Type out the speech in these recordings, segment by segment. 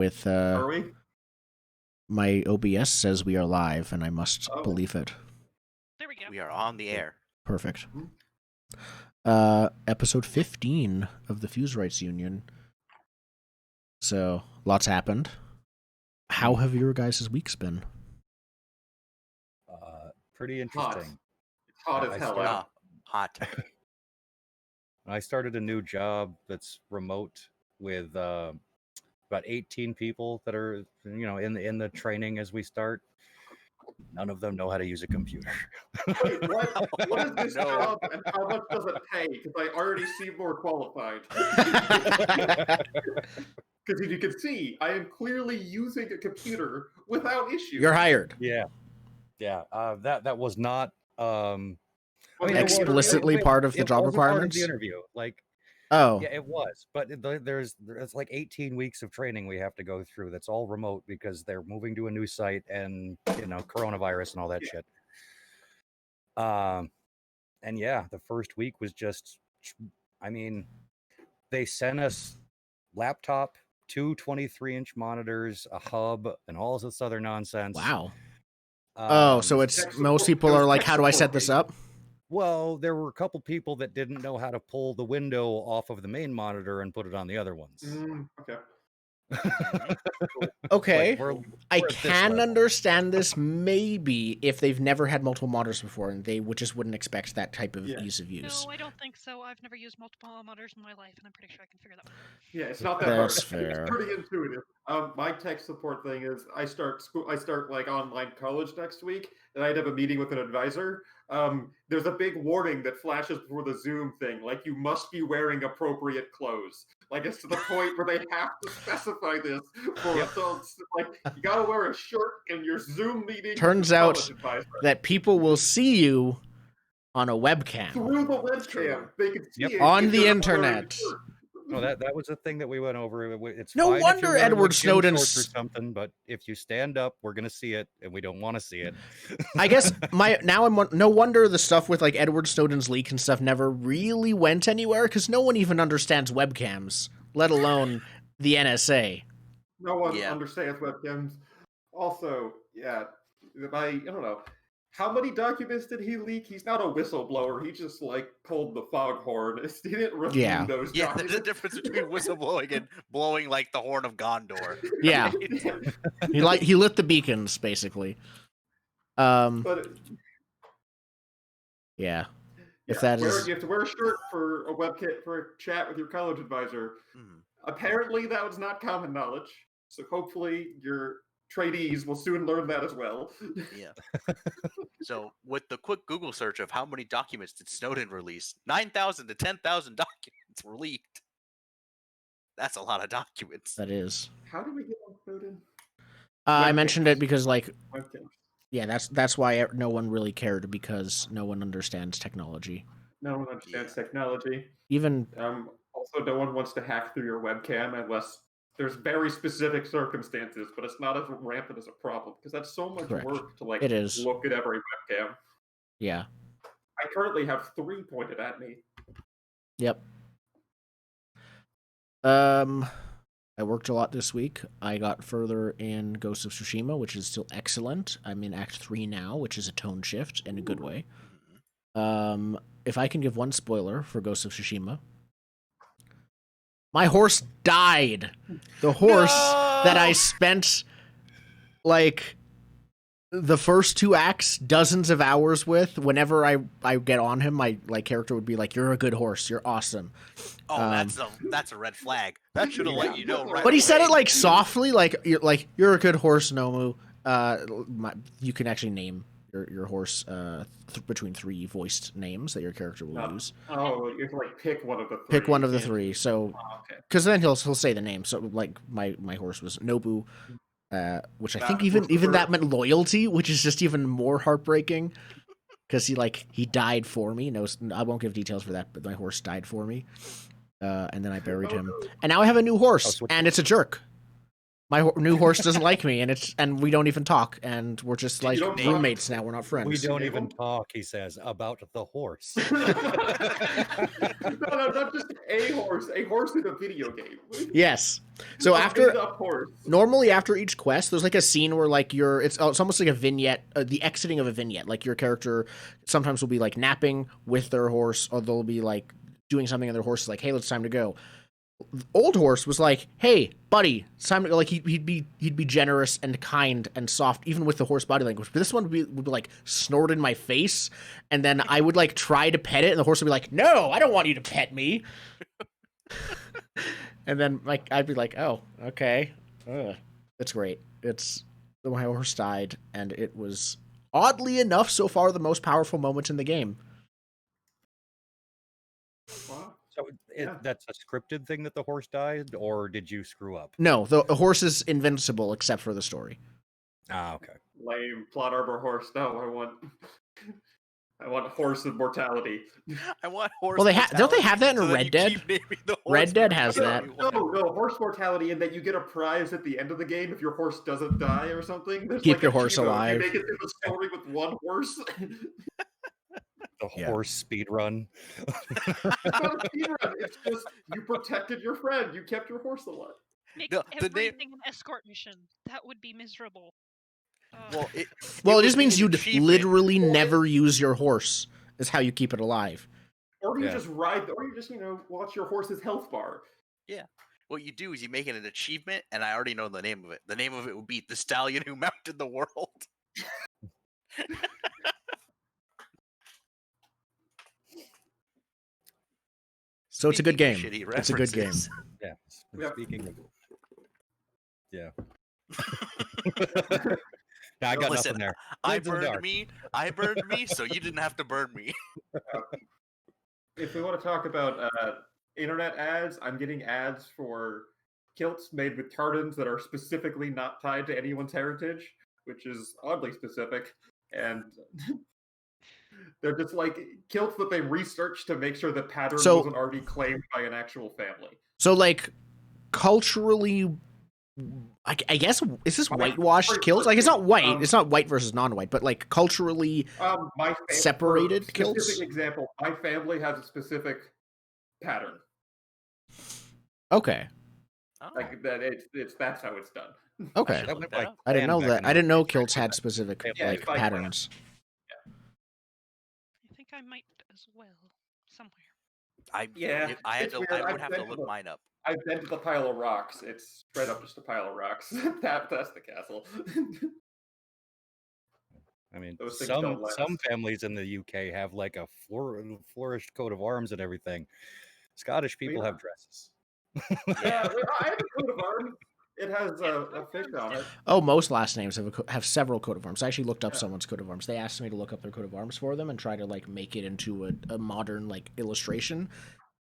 with Are we? my OBS says we are live, and I must Oh. believe it. There we go. We are on the air. Perfect. Episode 15 of the Fusewrights Union. So, lots happened. How have your guys' weeks been? Pretty interesting. It's hot as hell out. Hot. I started a new job that's remote with about 18 people that are, in the training as we start. None of them know how to use a computer. Wait, what? What is this job and how much does it pay? Because I already seem more qualified. Because as you can see, I am clearly using a computer without issue. You're hired. Yeah. That was not explicitly part of the job requirements. Part of the interview, Oh, yeah, it was, but there's like 18 weeks of training we have to go through. That's all remote because they're moving to a new site and coronavirus and all that shit. And yeah, the first week was just, they sent us laptop, two 23-inch monitors, a hub, and all this other nonsense. wow. So it's most people are like, how do I set this up? Well, there were a couple people that didn't know how to pull the window off of the main monitor and put it on the other ones. Okay. Okay. We're I can understand this maybe if they've never had multiple monitors before and they just wouldn't expect that type of ease of use. No, I don't think so. I've never used multiple monitors in my life, and I'm pretty sure I can figure that out. Yeah, it's not that That's hard. fair. It's pretty intuitive. My tech support thing is I start like online college next week, and I'd have a meeting with an advisor. There's a big warning that flashes before the Zoom thing, like you must be wearing appropriate clothes. Like it's to the point where they have to specify this for adults. Like you gotta wear a shirt in your Zoom meeting. Turns out that people will see you on a webcam. Through the webcam, they can see it on if the you're not internet. wearing a shirt. No, that was the thing that we went over. It's No fine if wonder you're wearing, Edward like, gym Snowden's- shorts or something, but if you stand up, we're gonna see it, and we don't want to see it. I guess no wonder the stuff with like Edward Snowden's leak and stuff never really went anywhere because no one even understands webcams, let alone the NSA. No one understands webcams. Also, I don't know. How many documents did he leak? He's not a whistleblower. He just pulled the foghorn. He didn't review those Yeah, documents. there's a difference between whistleblowing and blowing like the horn of Gondor. Yeah, he lit the beacons basically. But yeah. If that is, you have to wear a shirt for a webcam for a chat with your college advisor. Apparently, that was not common knowledge. So hopefully, your trainees will soon learn that as well. Yeah. So with the quick Google search of how many documents did Snowden release, 9,000 to 10,000 documents were leaked. That's a lot of documents. that is. How do we get on Snowden? I mentioned it because Webcams. yeah, that's why no one really cared because no one understands technology. No one understands technology. Even also, no one wants to hack through your webcam unless there's very specific circumstances, but it's not as rampant as a problem because that's so much Correct. work to It is. look at every webcam. yeah. I currently have 3 pointed at me. Yep. I worked a lot this week. I got further in Ghost of Tsushima, which is still excellent. I'm in Act 3 now, which is a tone shift in a good way. If I can give one spoiler for Ghost of Tsushima, my horse died. The horse that I spent the first 2 acts, dozens of hours with. Whenever I get on him, my character would be like, "You're a good horse. You're awesome." Oh, that's a red flag. That should have let you know. Right But he said away. it softly, you're a good horse, Nomu. You can actually name your horse between 3 voiced names that your character will use. Oh, you have to pick one of the 3. Pick one of the 3. So, because then he'll say the name. So my horse was Nobu. Which I think even that meant loyalty, which is just even more heartbreaking because he died for me. No, I won't give details for that, but my horse died for me, and then I buried him, and now I have a new horse, and it's a jerk. My new horse doesn't like me, and we don't even talk, and we're just like don't talk? roommates now. We're not We friends. don't name even him? talk, he says, about the horse. No, not just a horse in a video game. Yes. So A after made-up horse. normally after each quest, there's like a scene where like it's almost like a vignette, the exiting of a vignette. Like your character sometimes will be like napping with their horse, or they'll be like doing something, and their horse is like, "Hey, it's time to go." Old horse was like, "Hey, buddy, it's time to go." Like he'd be generous and kind and soft, even with the horse body language. But this one would be like snort in my face, and then I would like try to pet it, and the horse would be like, "No, I don't want you to pet me." And then like I'd be like, "Oh, okay, it's great." My horse died, and it was oddly enough so far the most powerful moment in the game. Wow. So that's a scripted thing that the horse died, or did you screw up? No, the horse is invincible except for the story. Ah, okay. Lame plot arbor horse. No, I want horse immortality. I want horse. Well, don't they mortality, have that in so then Red you Dead? keep naming the horse Red Dead whenever has you that. want. No, horse mortality, in that you get a prize at the end of the game if your horse doesn't die or something. There's Keep like your a horse cheat mode. alive. You make it through the story with one horse. The Yeah. horse speed run. It's not a speedrun. It's just you protected your friend. You kept your horse alive. Make No, the name- everything an escort mission. That would be miserable. Well, it Well, it would just be means an you'd achievement. literally never use your horse. Is how you keep it alive. Or you Yeah. just ride, or you just watch your horse's health bar. What you do is you make it an achievement, and I already know the name of it. The name of it would be "The Stallion Who Mounted the World." So it's a good game. Speaking of shitty It's a good game. references. Yeah. Yep. Speaking of. Yeah. No, I got Listen, nothing there. I Blades in the dark. I burned me, so you didn't have to burn me. If we want to talk about internet ads, I'm getting ads for kilts made with tartans that are specifically not tied to anyone's heritage, which is oddly specific. And they're just like kilts that they researched to make sure the pattern So- wasn't already claimed by an actual family. So like culturally, I guess is this whitewashed kilts? Like it's not white. It's not white versus non-white, but like culturally separated for kilts? Specific example, my family has a specific pattern. Okay. Oh, Like that, that's how it's done. Okay. should That look went that like up. I didn't know back that. in I the didn't know day. kilts had specific Yeah, like it's like patterns. I think I might as well somewhere. I had it's to. weird. I would have to look mine up. I've been to the pile of rocks. It's straight up just a pile of rocks. That's the castle. I mean, Those things some don't last. families in the UK have like a flourished coat of arms and everything. Scottish people Yeah. have dresses. Yeah, I have a coat of arms. It has a fish on it. Oh, most last names have several coat of arms. I actually looked up Yeah. someone's coat of arms. They asked me to look up their coat of arms for them and try to like make it into a modern like illustration.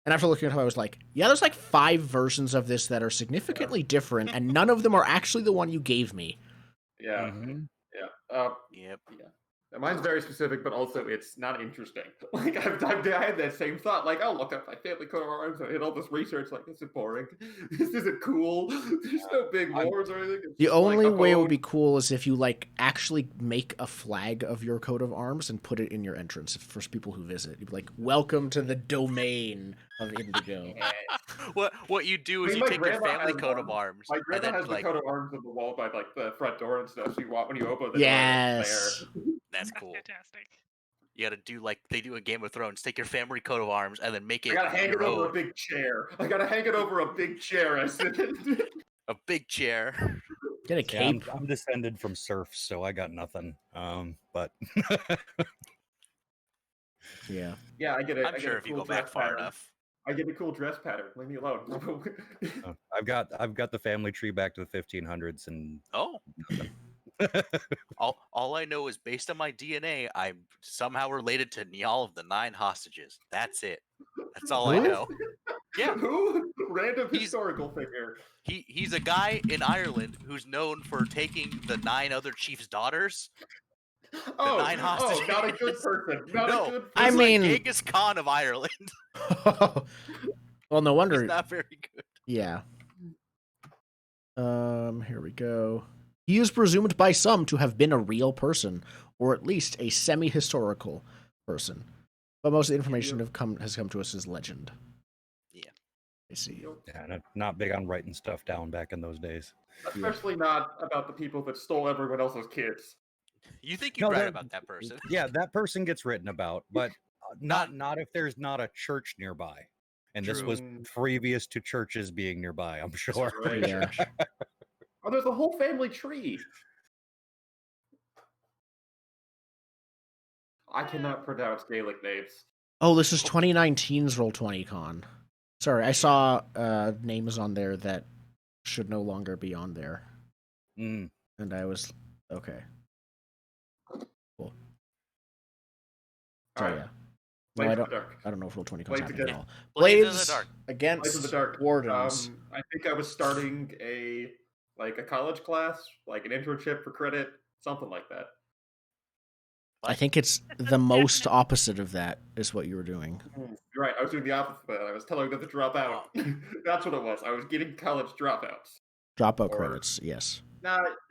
And after looking at it, I was like, yeah, there's like 5 versions of this that are significantly different, and none of them are actually the one you gave me. Yeah, Mhm. yeah. Yep. Mine's very specific, but also it's not interesting. Like I had that same thought. Like, oh, look up my family coat of arms. I did all this research. Like, this is boring. This isn't cool. There's no big wars or anything. It's The just like only a way it would bone. be cool is if you like actually make a flag of your coat of arms and put it in your entrance for people who visit. You'd be like, "Welcome to the domain of Indigo." What you do is I mean, you my take your grandma family has coat of one. arms, My and grandma then has the like coat of arms on the wall by like the front door and stuff. So when you open the Yes. door, it's there. that's cool. Fantastic. You got to do like they do in Game of Thrones. Take your family coat of arms and then make I it gotta hang it your over a own. big chair. I gotta hang it over a big chair. I said. A big chair. Get a Yeah, cape. I'm descended from serfs, so I got nothing. But Yeah. Yeah, I get it. I'm sure if you go back far enough. I get a cool dress pattern. Leave me alone. I've got the family tree back to the 1500s, and Oh, all I know is based on my DNA, I'm somehow related to Niall of the 9 Hostages. That's it. That's all I Who? know. Yeah. Who? Random He's- historical figure. He's a guy in Ireland who's known for taking the 9 other chiefs' daughters. Oh, 9 hostages. not a good person. Not No, a good person. I He's mean- like Genghis Khan of Ireland. Well, no wonder. He's not very good. Yeah. Here we go. He is presumed by some to have been a real person, or at least a semi-historical person. But most of the information has come to us as legend. Yeah. I see. Yeah, not big on writing stuff down back in those days. Especially not about the people that stole everyone else's kids. You think you'd write about that person? Yeah, that person gets written about, but not if there's not a church nearby. And this was previous to churches being nearby, I'm sure. Right. Yeah. Oh, there's a whole family tree. I cannot pronounce Gaelic names. Oh, this is 2019's Roll20 Con. Sorry, I saw names on there that should no longer be on there. Mm. And I was okay. Cool. So All right. yeah. Blades No, in the dark. I don't know if Roll20 Con's Blades happening at against- all. Blades in the dark. Against Blades in the dark. Wardens. I think I was starting a college class, like an internship for credit, something like that. I think it's the most opposite of that is what you were doing. You're right. I was doing the opposite of that. I was telling them to drop out. That's what it was. I was getting college dropouts. Dropout credits, yes.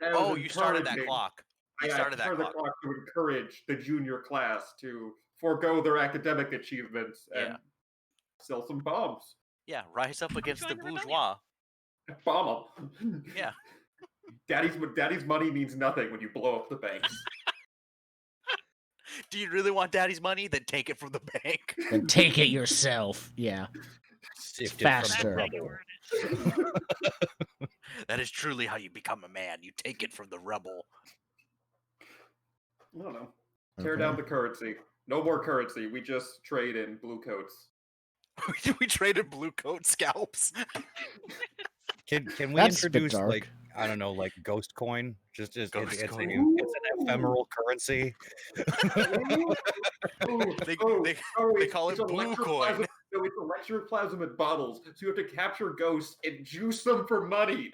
Oh, You started that clock. You started that clock. The clock to encourage the junior class to forego their academic achievements and sell some bombs. Yeah, rise up against the Join the rebellion. bourgeois. Bomb them. Yeah. Daddy's money means nothing when you blow up the banks. Do you really want daddy's money? Then take it from the bank. Then take it yourself. Yeah. Sift faster. That's how you word it. That is truly how you become a man. You take it from the rebel. I don't know. Tear down the currency. No more currency. We just trade in blue coats. We traded blue coat scalps. Can we That's a bit introduce dark. like I don't know, like Ghost Coin? Just it's Ghost an coin. ephemeral currency. They call it blue coin. No, it's electroplasm in bottles, so you have to capture ghosts and juice them for money.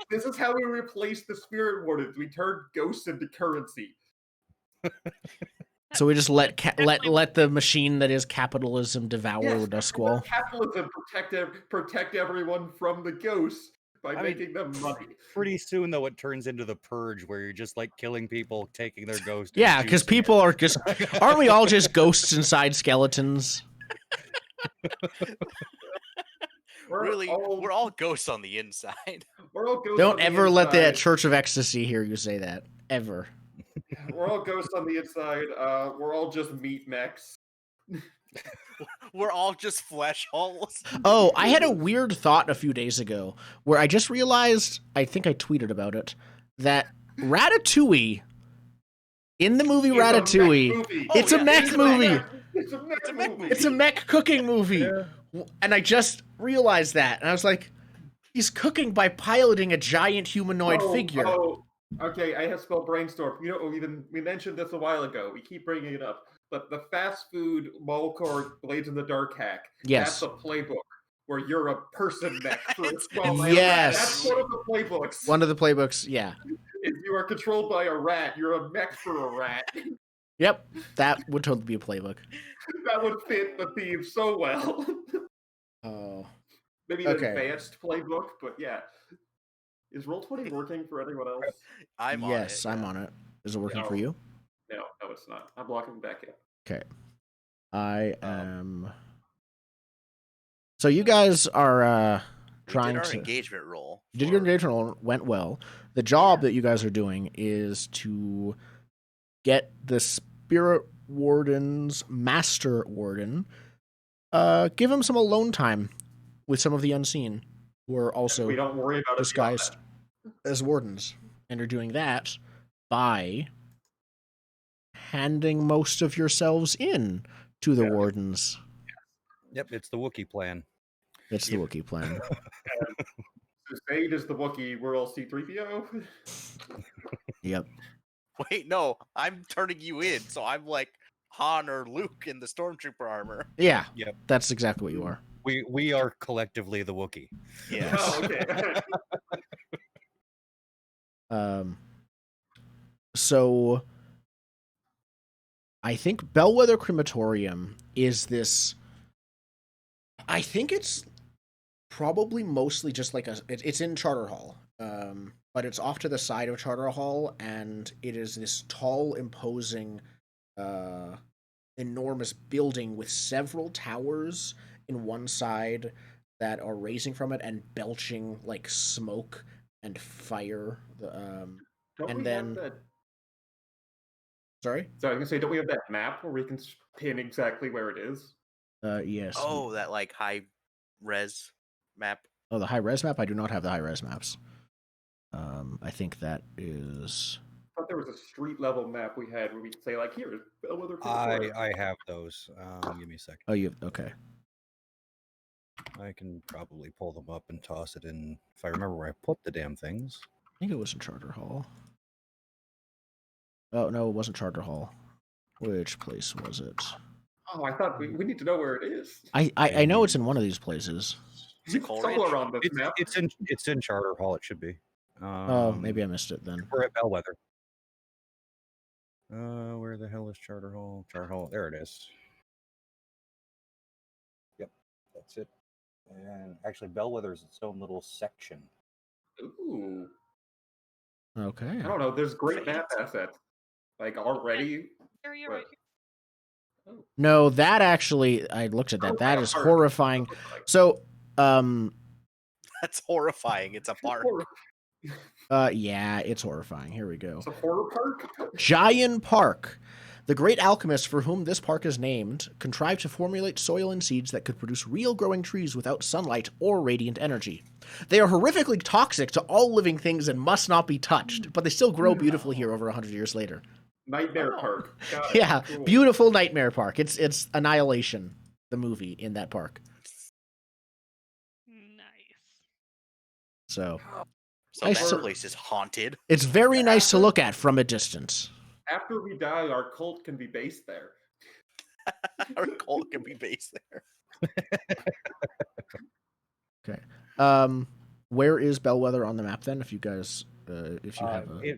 This is how we replace the spirit wardens. We turn ghosts into currency. So we just let the machine that is capitalism devour Duskwall. Capitalism protect everyone from the ghosts by making them money. Pretty soon, though, it turns into the Purge, where you're just like killing people, taking their ghost. Yeah, because people are just aren't we all just ghosts inside skeletons? We're all ghosts on the inside. We're all ghosts Don't on the ever let the inside. Church of Ecstasy hear you say that. Ever. We're all ghosts on the inside. We're all just meat mechs. We're all just flesh holes. Oh, I had a weird thought a few days ago where I just realized, I think I tweeted about it, that Ratatouille, in the movie Ratatouille, it's a mech movie. It's a mech movie. It's a mech cooking movie. Yeah. And I just realized that. And I was like, he's cooking by piloting a giant humanoid figure. Oh, okay, I have spelled brainstorm. You know, we mentioned this a while ago. We keep bringing it up. But the fast food Molcor Blades in the Dark hack, Yes. that's a playbook where you're a person mech for a small Yes. That's one of the playbooks. One of the playbooks, yeah. If you are controlled by a rat, you're a mech for a rat. Yep, that would totally be a playbook. That would fit the theme so well. Oh. Maybe an Okay. advanced playbook, but yeah. Is Roll20 working for anyone else? I'm on Yes, it. I'm on it. Is it working No. for you? No, it's not. I'm blocking back in. Okay. I am. So you guys are We trying did our to. engagement roll. You did your engagement roll, went well. The job that you guys are doing is to get the Spirit Warden's Master Warden, give him some alone time with some of the unseen, who are also We don't worry about it. disguised as wardens. And you're doing that by handing most of yourselves in to the wardens. Yep, it's the Wookiee plan. It's the Wookiee plan. So Spade is the Wookiee, we're all C-3PO. Yep. Wait, no, I'm turning you in, so I'm like Han or Luke in the stormtrooper armor. Yeah. Yep. That's exactly what you are. We are collectively the Wookiee. Yes. Oh, okay. So I think Bellwether Crematorium is this. I think it's probably mostly just like it's in Charter Hall, but it's off to the side of Charter Hall, and it is this tall, imposing, enormous building with several towers in one side that are raising from it and belching like smoke and fire. Don't And we then have that? sorry, So I was gonna say, don't we have that map where we can pin exactly where it is? yes. Oh, that like high res map. Oh, the high res map. I do not have the high res maps. I think that is. I thought there was a street level map we had where we could say like, here is Bellwether. I have those. Give me a second. Oh, you okay? I can probably pull them up and toss it in if I remember where I put the damn things. I think it was in Charter Hall. Oh no, it wasn't Charter Hall. Which place was it? Oh, I thought we need to know where it is. I know it's in one of these places. Is it Coleridge? Somewhere on this map. It's in Charter Hall. It should be. Oh, maybe I missed it then. We're at Bellwether. Where the hell is Charter Hall? Charter Hall. There it is. Yep, that's it. And actually, Bellwether is its own little section. Ooh. Okay. I don't know. There's great Fate. map assets. Like already. Area What? right here. No, that actually, I looked at that. That is horrifying. So, That's horrifying. It's a park. yeah, it's horrifying. Here we go. It's a horror park. Giant Park. The great alchemists for whom this park is named contrived to formulate soil and seeds that could produce real growing trees without sunlight or radiant energy. They are horrifically toxic to all living things and must not be touched, but they still grow beautifully here over 100 years later. Nightmare Park. Got it. Yeah, Cool. beautiful Nightmare Park. It's Annihilation, the movie in that park. Nice. So So I that still- place is haunted. it's very nice to look at from a distance. After we die, our cult can be based there. Our cult can be based there. Okay. Where is Bellwether on the map then? If you guys, if you have a...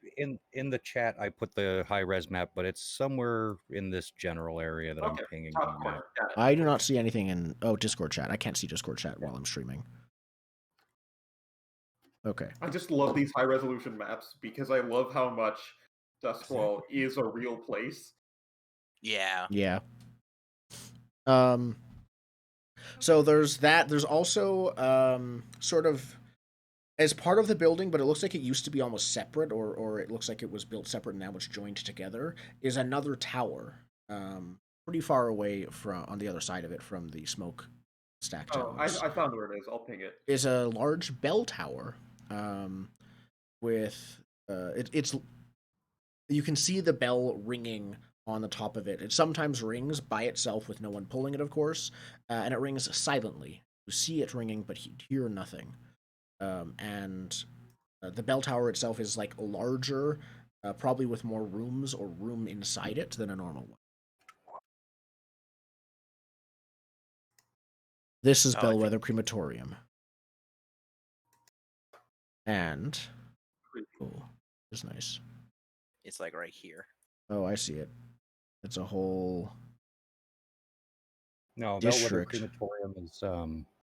In the chat, I put the high res map, but it's somewhere in this general area that Okay, I'm pinging top you at. corner. Got it. I do not see anything in Discord chat. I can't see Discord chat while I'm streaming. Okay. I just love these high resolution maps because I love how much Duskwall is a real place. Yeah. Yeah. So there's that. There's also sort of as part of the building, but it looks like it used to be almost separate, or it looks like it was built separate and now it's joined together, is another tower. Pretty far away from on the other side of it from the smoke stack Oh, towers. I found where it is. I'll ping it. Is a large bell tower with it's you can see the bell ringing on the top of it. It sometimes rings by itself with no one pulling it, of course, and it rings silently. You see it ringing, but you hear nothing. And the bell tower itself is like larger, probably with more rooms or room inside it than a normal one. This is Oh, I Bellwether Crematorium. And oh, it's nice. It's like right here. Oh, I see it. It's a whole No, Bellwether district. Crematorium is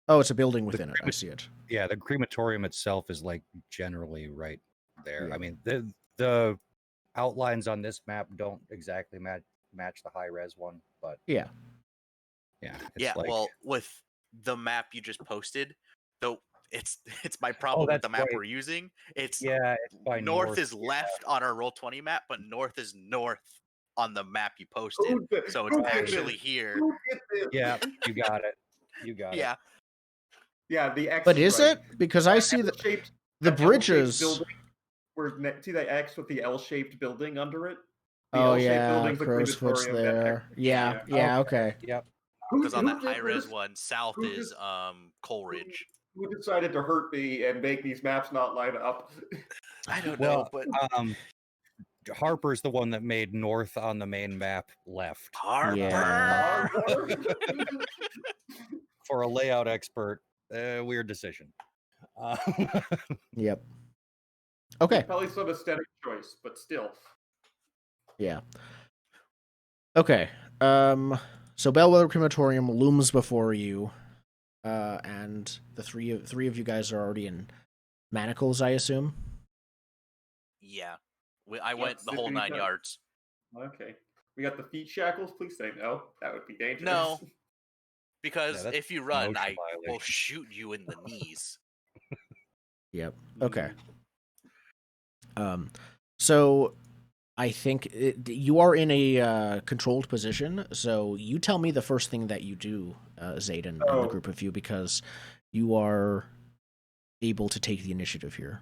Oh, it's a building within it. I see it. yeah, the crematorium itself is like generally right there. Yeah. I mean, the outlines on this map don't exactly match the high res one, but Yeah. yeah, Yeah, like, well, with the map you just posted, though it's my problem with that's the map right. we're using. It's yeah, it's by north is yeah. left on our Roll20 map, but north is north on the map you posted. Who did- So it's who did actually this? here. Who did this? Yeah, you got it. You got it. Yeah. Yeah, the X. But is right. it? Because I see L-shaped- the that L-shaped bridges. building, see that X with the L-shaped building under it? The Oh L-shaped yeah, building's a crow's foot's crematorium, that there. X- Yeah, yeah, okay. Yep. Because on who that did high res this? one, south Who is just- Coleridge. Who decided to hurt me and make these maps not line up? I don't Well, know, but Harper's the one that made north on the main map left. Harper. Yeah. For a layout expert, weird decision. Yep. Okay. Probably some aesthetic choice, but still. Yeah. Okay. So Bellwether Crematorium looms before you. and the three of you guys are already in manacles, I assume. Yeah. I went the whole Zippity 9 cut. yards. Okay. We got the feet shackles. Please say no. That would be dangerous. No, because that's if you run, motion I will violation. shoot you in the knees. Yep. Okay. So I think you are in a controlled position. So you tell me the first thing that you do, Zayden, and the Oh. group of you, because you are able to take the initiative here.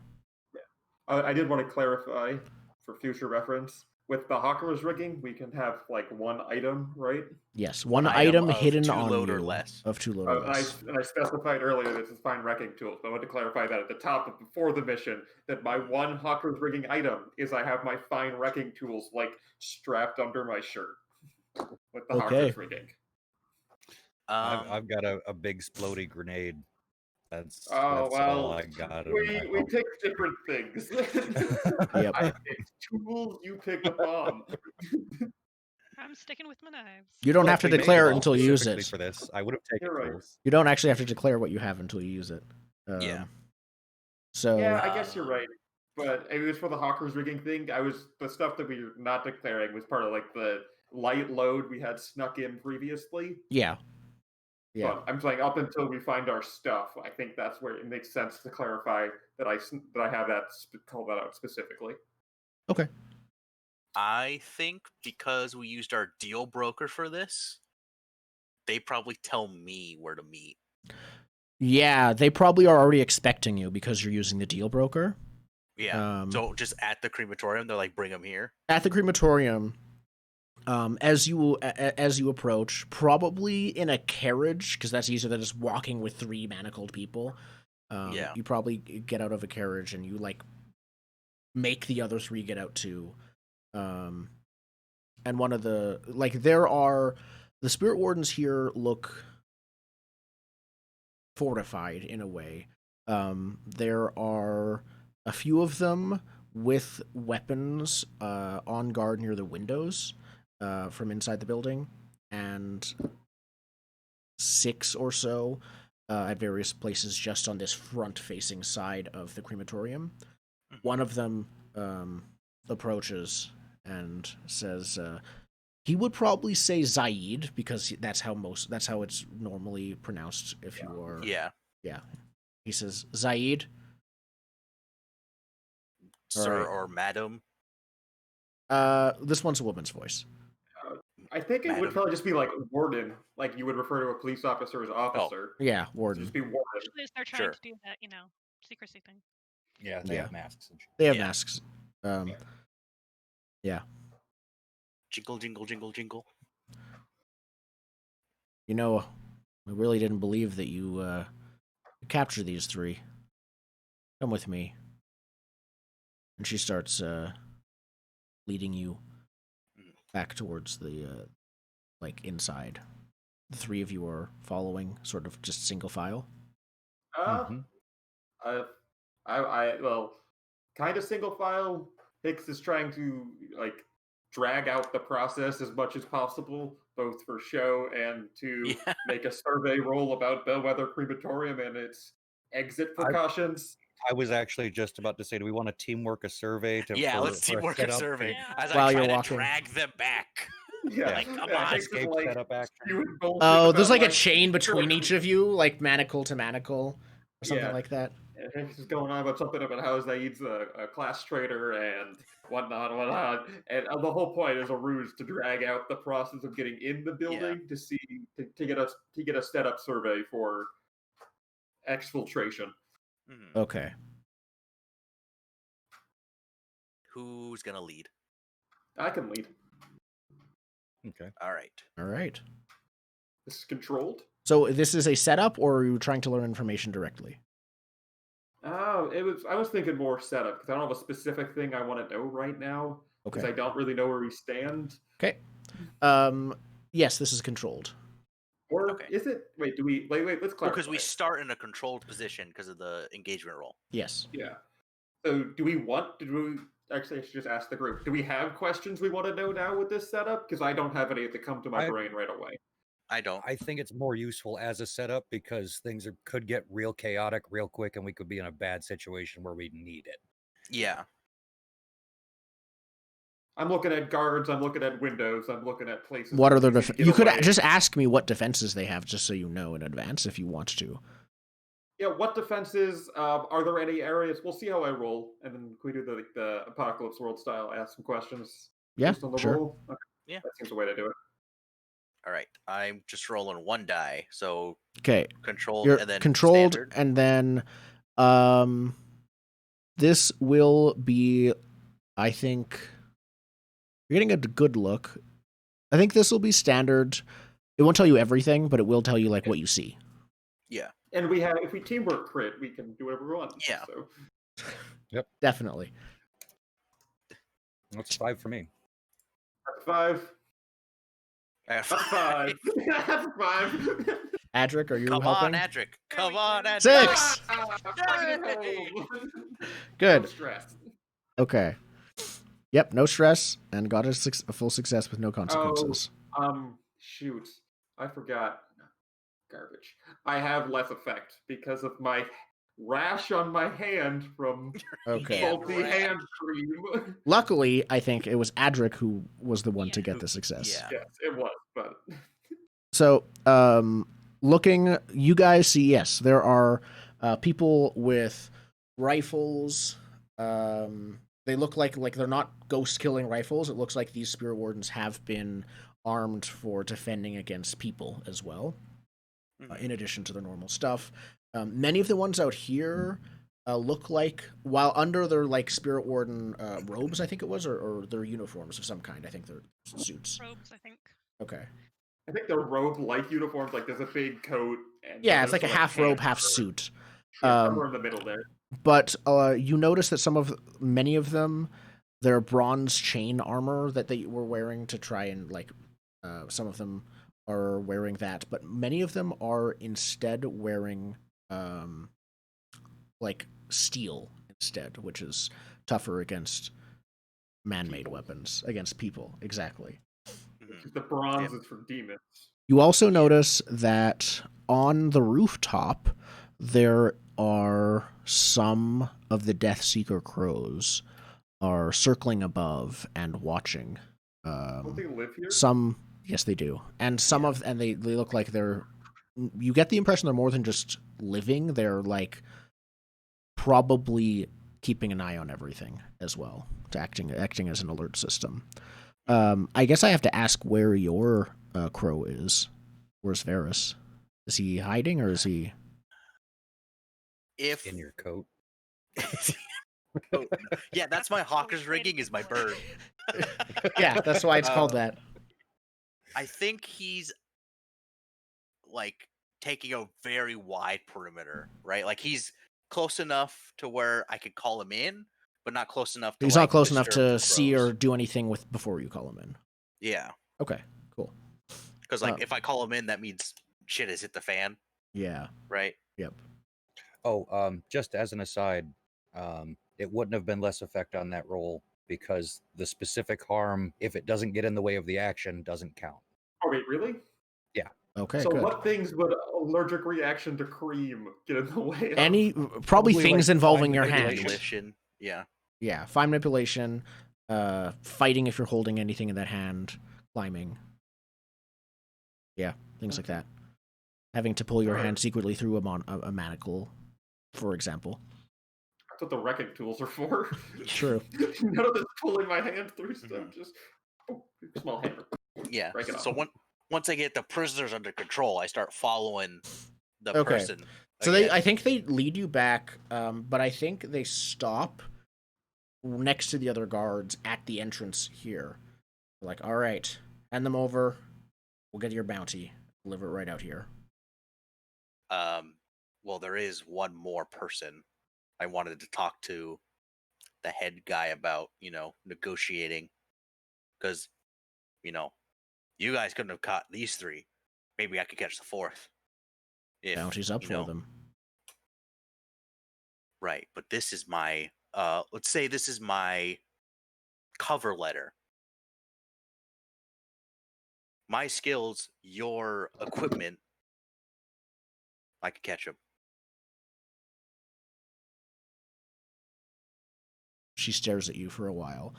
I did want to clarify for future reference. With the Hawker's rigging, we can have like one item, right? Yes, one item item of hidden 2 on load or you less. of 2 load or less. And I specified earlier this is fine wrecking tools, but I want to clarify that at the top before the mission that my one Hawker's rigging item is I have my fine wrecking tools like strapped under my shirt with the Okay. Hawker's rigging. I've got a big splody grenade. That's Oh all well, I got. we picked different things. Yep. I picked tools, you picked a bomb. I'm sticking with my knives. You don't Look, have to they made declare it all until you use specifically it. for this. I would have taken You're right. tools. You don't actually have to declare what you have until you use it. Yeah. So Yeah, I guess you're right. But it was for the Hawker's rigging thing. The stuff that we were not declaring was part of like the light load we had snuck in previously. yeah. But I'm saying up until we find our stuff, I think that's where it makes sense to clarify that I have that call that out specifically. Okay. I think because we used our deal broker for this, they probably tell me where to meet. Yeah, they probably are already expecting you because you're using the deal broker. Yeah. So just at the crematorium, they're like, bring them here. At the crematorium, as you approach, probably in a carriage, because that's easier than just walking with 3 manacled people. Yeah. You probably get out of a carriage and you like make the other 3 get out too. And one of the the spirit wardens here look fortified in a way. There are a few of them with weapons on guard near the windows from inside the building, and 6 or so at various places just on this front-facing side of the crematorium. One of them approaches and says, he would probably say Zaid because that's how it's normally pronounced if you are. Yeah. Yeah. He says, Zaid. Sir Right. or madam. This one's a woman's voice. I think it would probably just be like warden, like you would refer to a police officer as officer. Yeah, warden. Just be warden. Usually they're trying Sure. to do that, secrecy thing. Yeah, they have masks. And shit. They have Yeah. masks. Yeah. Jingle, jingle, jingle, jingle. We really didn't believe that you capture these 3. Come with me. And she starts leading you back towards the inside. The 3 of you are following, sort of just single file. Well, kind of single file. Hicks is trying to drag out the process as much as possible, both for show and to make a survey roll about Bellwether Crematorium and its exit precautions. I was actually just about to say, do we want to teamwork a survey? Let's teamwork a survey. Yeah. As While I you're try to walking. drag them back. Yeah, come on. Hicks is Escape like, setup action. you would bullshit Oh, there's about, like a chain between sure. each of you, like manacle to manacle, or something Yeah. like that. And Hicks is going on about something about how Zaid's a class traitor and whatnot. And the whole point is a ruse to drag out the process of getting in the building to get a setup survey for exfiltration. Mm-hmm. Okay. Who's gonna lead? I can lead. Okay. All right. This is controlled. So this is a setup, or are you trying to learn information directly? Oh, I was thinking more setup because I don't have a specific thing I want to know right now because Okay. I don't really know where we stand. Okay. Yes, this is controlled. Or is it? Wait, do we? Wait. Let's clarify. Because we start in a controlled position because of the engagement roll. Yes. Yeah. So do we actually, I should just ask the group. Do we have questions we want to know now with this setup? Because I don't have any that come to my brain right away. I don't. I think it's more useful as a setup because things could get real chaotic real quick, and we could be in a bad situation where we need it. Yeah. I'm looking at guards. I'm looking at windows. I'm looking at places. What are where their it's easy to you get could away. just ask me what defenses they have, just so you know in advance if you want to. Yeah, what defenses? Are there any areas? We'll see how I roll, and then can we do the Apocalypse World style? Ask some questions Yeah, based on the sure. roll. Okay. Yeah. That seems a way to do it. All right. I'm just rolling one die, so Okay, controlled you're and then controlled, standard. and then this will be, I think, you're getting a good look. I think this will be standard. It won't tell you everything, but it will tell you like what you see. Yeah. And we have, if we teamwork crit, we can do whatever we want. Yeah. So Definitely. That's 5 for me. five. F- Five. Five. Adric, are you Come helping? on, Adric. There Come we on, go. Adric. 6. Yay! Good. No stress. Okay. Yep, no stress, and got a full success with no consequences. Shoot. I forgot. Garbage. I have less effect because of my rash on my hand from Okay. salty rash. hand cream. Luckily, I think it was Adric who was the one to Yeah. get the success. Yeah. Yes, it was, but So, looking, you guys see, yes, there are people with rifles. They look like they're not ghost killing rifles. It looks like these spirit wardens have been armed for defending against people as well, in addition to the normal stuff. Many of the ones out here look like, while under their like spirit warden robes, I think it was, or their uniforms of some kind. I think they're suits. Robes, I think. Okay. I think they're robe-like uniforms. Like there's a big coat. And Yeah, then it's like a there's half robe, half suit. Somewhere in the middle there. But you notice that many of them, their bronze chain armor that they were wearing to try and like, some of them are wearing that, but many of them are instead wearing like steel instead, which is tougher against man-made weapons, against people. Exactly. The bronze is for demons. You also notice that on the rooftop there are some of the Deathseeker crows are circling above and watching. Don't they live here? Some, yes, they do, and they look like they're. You get the impression they're more than just living. They're like probably keeping an eye on everything as well, to acting as an alert system. I guess I have to ask where your crow is. Where's Varys? Is he hiding or is he? If In your coat. Oh, yeah, that's my hawker's rigging. Is my bird. Yeah, that's why it's called that. I think he's like taking a very wide perimeter, right? Like he's close enough to where I could call him in, but not close enough to. He's like, not close enough disturb to the see crows. or do anything with before you call him in. Yeah, Okay, cool. because like if I call him in, that means shit has hit the fan, Yeah. right? Yep. Oh, just as an aside, it wouldn't have been less effect on that roll because the specific harm, if it doesn't get in the way of the action, doesn't count. Oh wait, really? Yeah. Okay. So good. what things would allergic reaction to cream get in the way of? Any probably Probably, things like, involving fine your hand. Manipulation. Yeah. Yeah, fine manipulation, fighting if you're holding anything in that hand, climbing. Yeah, things like that. Having to pull your hand secretly through a manacle, for example. That's what the wrecking tools are for. True. None of this pulling my hand through stuff. Just small hammer. Yeah. Break it So off. once I get the prisoners under control, I start following the Okay. person. So again. I think they lead you back, but I think they stop next to the other guards at the entrance here. They're like, all right, hand them over. We'll get your bounty. Deliver it right out here. Well, there is one more person I wanted to talk to the head guy about, negotiating. Because, you guys couldn't have caught these three. Maybe I could catch the fourth. If, Bounty's up for them. Right. But this is my, let's say this is my cover letter. my skills, your equipment, I could catch him. She stares at you for a while.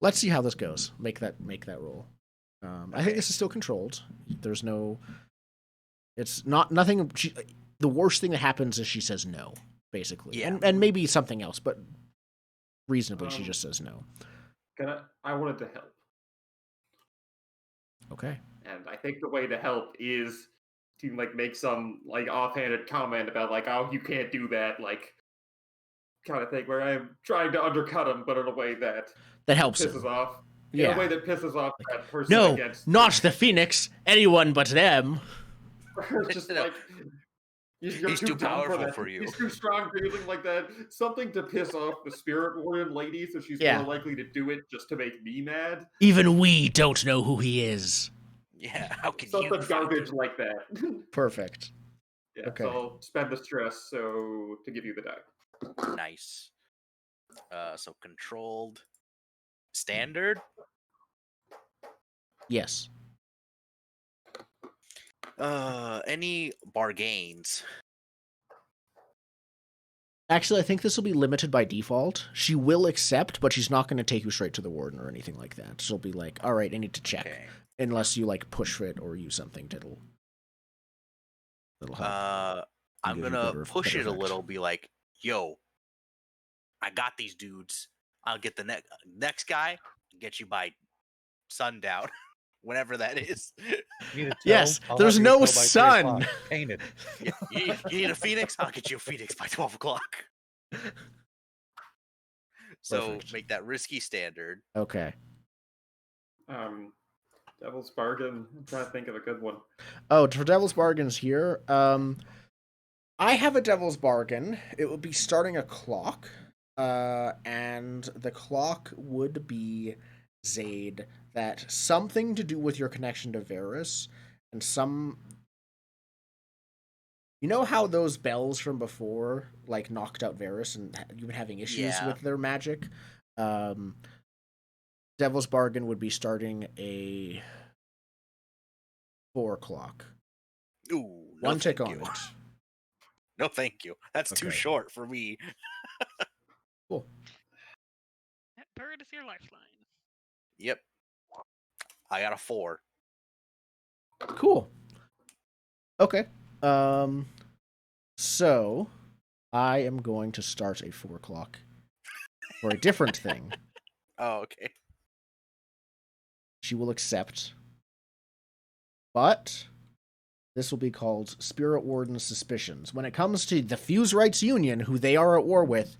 Let's see how this goes. Make that roll. I think this is still controlled. There's no. It's not nothing. The worst thing that happens is she says no, basically, and maybe something else, but reasonably, she just says no. I wanted to help. Okay. And I think the way to help is to like make some like offhanded comment about like, oh, you can't do that, like kind of thing, where I'm trying to undercut him, but in a way that helps pisses him. off. Yeah. In a way that pisses off that person. No, against not the Phoenix. Anyone but them. It's just like you're He's too powerful for you. He's too strong for anything like that. Something to piss off the Spirit Warden lady, so she's more likely to do it just to make me mad. Even we don't know who he is. Yeah, how can something you garbage like that? Perfect. Yeah, Okay. so I'll spend the stress to give you the die. Nice. So controlled, standard. Yes. Any bargains? Actually, I think this will be limited by default. She will accept, but she's not going to take you straight to the warden or anything like that. She'll be like, all right, I need to check. Okay. Unless you, like, push for it or use something that'll help. I'm going to push it a little, be like, yo, I got these dudes. I'll get the next guy, get you by sundown. Whenever that is. Yes, there's no sun. Painted. You need a Phoenix? I'll get you a Phoenix by 12 o'clock. So Perfect. Make that risky standard. Okay. Devil's Bargain. I'm trying to think of a good one. Oh, for Devil's Bargains here, I have a Devil's Bargain. It would be starting a clock, and the clock would be Zaid, that something to do with your connection to Varus, and some... You know how those bells from before, like, knocked out Varus, and you've been having issues with their magic? Devil's Bargain would be starting a 4 o'clock. Ooh, no, one tick on it. No, thank you. That's too short for me. Cool. That bird is your lifeline. Yep. I got a 4. Cool. Okay. So I am going to start a 4 o'clock for a different thing. Oh, okay. She will accept. But this will be called Spirit Warden's Suspicions. When it comes to the Fusewrights Union, who they are at war with,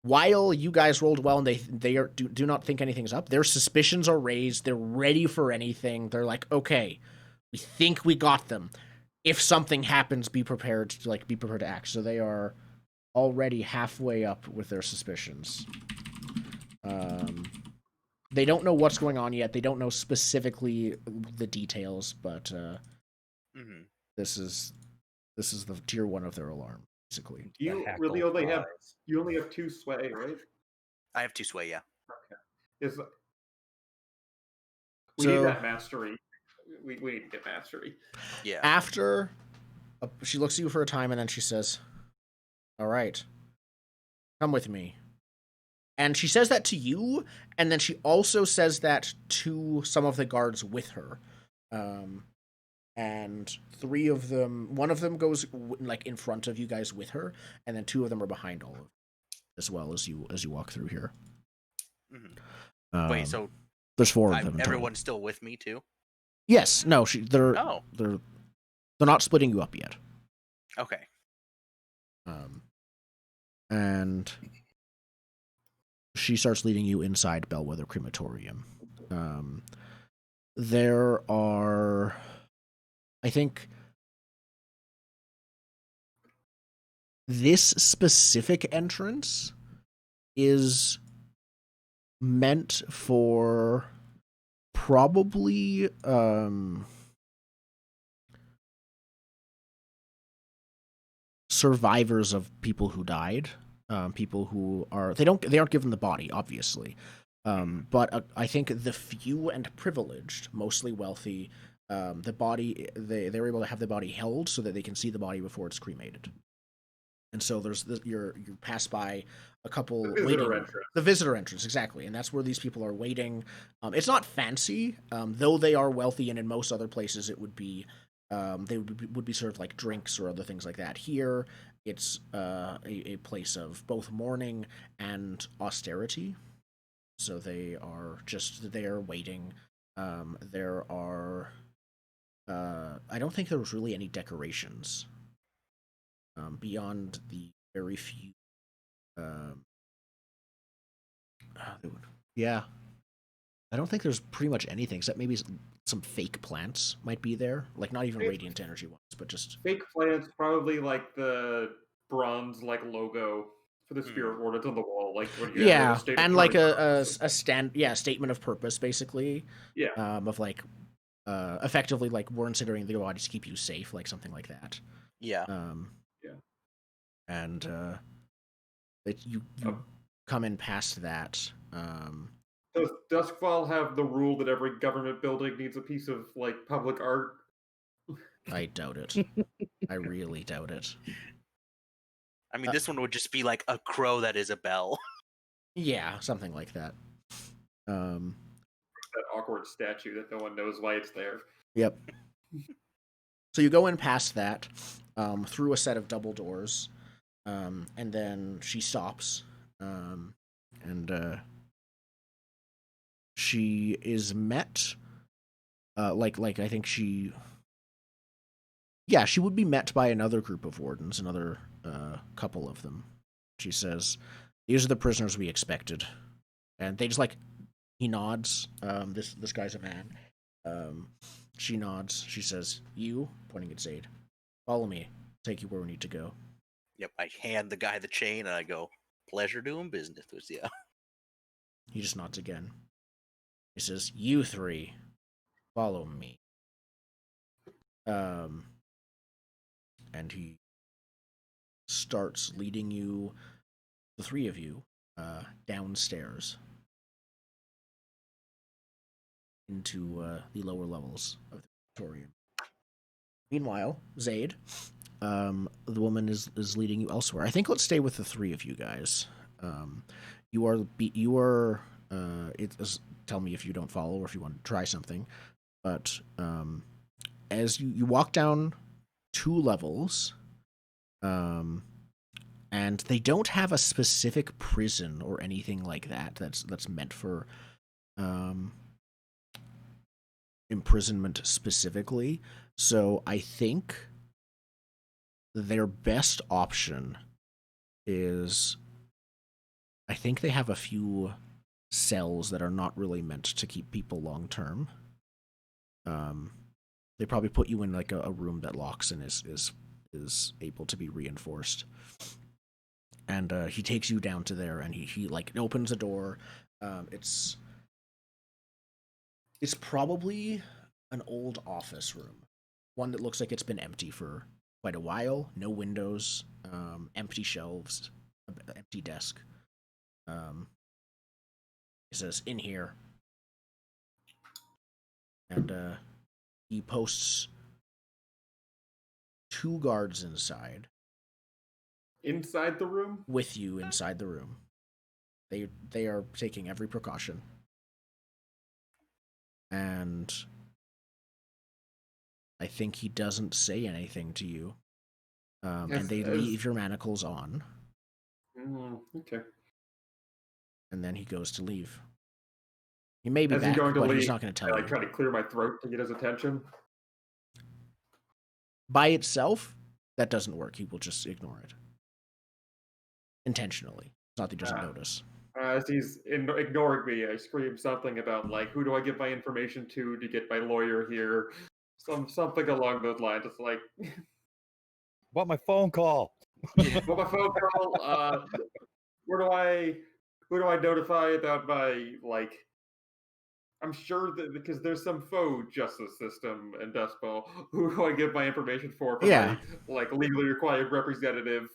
while you guys rolled well and they do not think anything's up, their suspicions are raised. They're ready for anything. They're like, okay, we think we got them. If something happens, be prepared to act. So they are already halfway up with their suspicions. They don't know what's going on yet. They don't know specifically the details, but this is the tier 1 of their alarm, basically. You really only have 2 sway, right? I have 2 sway, yeah. Okay. We need that mastery. We need to get mastery. Yeah. After she looks at you for a time, and then she says, all right, come with me. And she says that to you, and then she also says that to some of the guards with her. And 3 of them, one of them goes like in front of you guys with her, and then 2 of them are behind all of them, as well as you walk through here. Wait, so there's 4 of them. Everyone's still with me too? Yes. No. They're not splitting you up yet. Okay. And she starts leading you inside Bellwether Crematorium. There are, I think, this specific entrance is meant for probably survivors of people who died. People who are they aren't given the body, obviously, But I think the few and privileged, mostly wealthy, the body they're able to have the body held so that they can see the body before it's cremated. And so there's you pass by a couple The visitor waiting entrance. the visitor entrance, exactly, and that's where these people are waiting. It's not fancy, though they are wealthy, and in most other places it would be they would be served like drinks or other things like that. Here, it's a place of both mourning and austerity. So they are just there waiting. There are I don't think there was really any decorations beyond the very few. Um, yeah, I don't think there's pretty much anything except maybe some fake plants might be there, like not even radiant energy ones, but just fake plants, probably like the bronze like logo for the spirit ward. It's on the wall, like when you enter the yeah, state and of like Turning. a statement of purpose basically, Yeah. of like effectively like we're considering the bodies to keep you safe, like something like that. Yeah. Yeah. And that you come in past that. Does Duskfall have the rule that every government building needs a piece of like public art? I doubt it. I really doubt it. I mean, this one would just be like a crow that is a bell. Yeah, something like that. That awkward statue that no one knows why it's there. Yep. So you go in past that, through a set of double doors, and then she stops, and she is met, like I think she, yeah, she would be met by another group of wardens, another couple of them. She says, "These are the prisoners we expected," and they just like he nods. This guy's a man. She nods. She says, "You," pointing at Zaid, "follow me. I'll take you where we need to go." Yep, I hand the guy the chain and I go, "Pleasure doing business with you." He just nods again. He says, "You three, follow me." And he starts leading you, the three of you, downstairs into the lower levels of the Victorian. Meanwhile, Zaid, the woman is leading you elsewhere. I think let's stay with the three of you guys. You are. Tell me if you don't follow or if you want to try something. But as you walk down 2 levels, and they don't have a specific prison or anything like that. That's meant for imprisonment specifically. So I think their best option is, I think they have a few cells that are not really meant to keep people long term. They probably put you in like a room that locks and is able to be reinforced. And he takes you down to there, and he like opens a door. It's probably an old office room, one that looks like it's been empty for quite a while. No windows, empty shelves, empty desk. He says, "In here," and he posts 2 guards inside. Inside the room? With you inside the room. They are taking every precaution. And I think he doesn't say anything to you. And they leave your manacles on. Okay. And then he goes to leave. He may be As back, going to but leave, he's not going to tell I you. try to clear my throat to get his attention. By itself, that doesn't work. He will just ignore it. Intentionally. It's not that he doesn't notice. As he's ignoring me, I scream something about, like, who do I give my information to get my lawyer here? Something along those lines. It's like... What, my phone call? Well, my phone call, who do I notify about my, like... I'm sure that because there's some faux justice system in Dustball. Who do I give my information for my, like, legally required representative?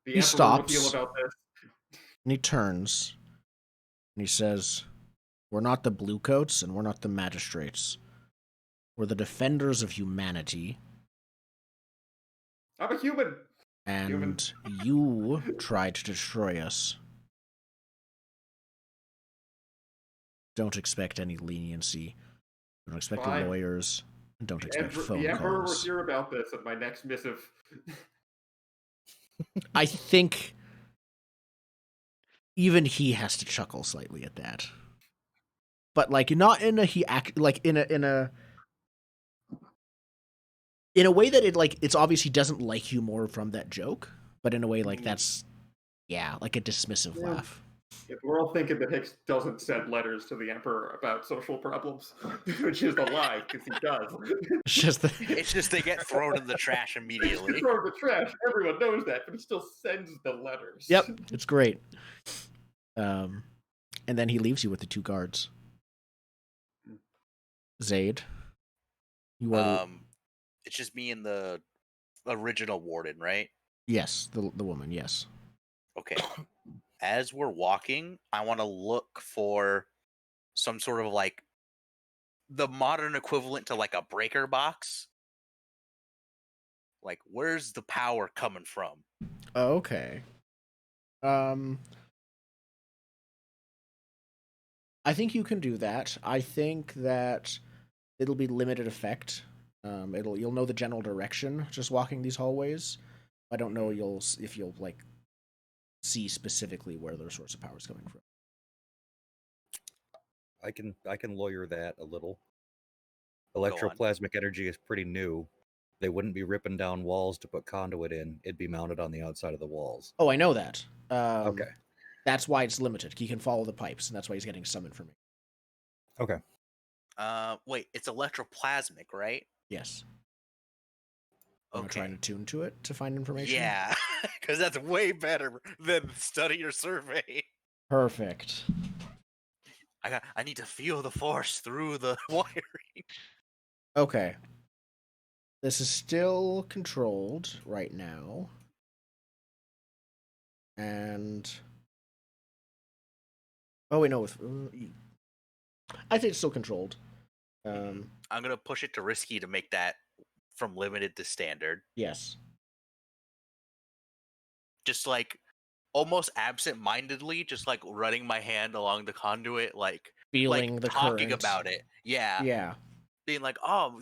The He Emperor would stops. feel about this. And he turns and he says, "We're not the Bluecoats and we're not the magistrates. We're the defenders of humanity. I'm a human. And you tried to destroy us. Don't expect any leniency. Don't expect Fine. lawyers. Don't expect phone the Emperor will calls." hear about this in my next missive. I think even he has to chuckle slightly at that. But like not in a he act like in a way that it's obvious he doesn't like humor from that joke, but in a way like that's like a dismissive laugh. If we're all thinking that Hicks doesn't send letters to the Emperor about social problems, which is a lie, because he does. It's just they get thrown in the trash immediately. Thrown in the trash. Everyone knows that, but he still sends the letters. Yep, it's great. And then he leaves you with the 2 guards. Zaid, you are it's just me and the original warden, right? Yes, the woman, yes. Okay. As we're walking, I want to look for some sort of like the modern equivalent to like a breaker box. Like, where's the power coming from? Okay. I think you can do that. I think that it'll be limited effect. You'll know the general direction just walking these hallways. I don't know if you'll like see specifically where their source of power is coming from. I can lawyer that a little. Electroplasmic energy is pretty new. They wouldn't be ripping down walls to put conduit in. It'd be mounted on the outside of the walls. Oh, I know that. Okay. That's why it's limited. He can follow the pipes, and that's why he's getting some information. Okay. Wait, it's electroplasmic, right? Yes. Okay. I'm trying to tune to it to find information. Yeah, because that's way better than study or survey. Perfect. I need to feel the force through the wiring. Okay. This is still controlled right now. And oh wait, no. I think it's still controlled. I'm gonna push it to risky to make that from limited to standard. Yes. Just like almost absent-mindedly, just like running my hand along the conduit, like feeling like the talking current. about it. Yeah. Yeah. Being like, oh,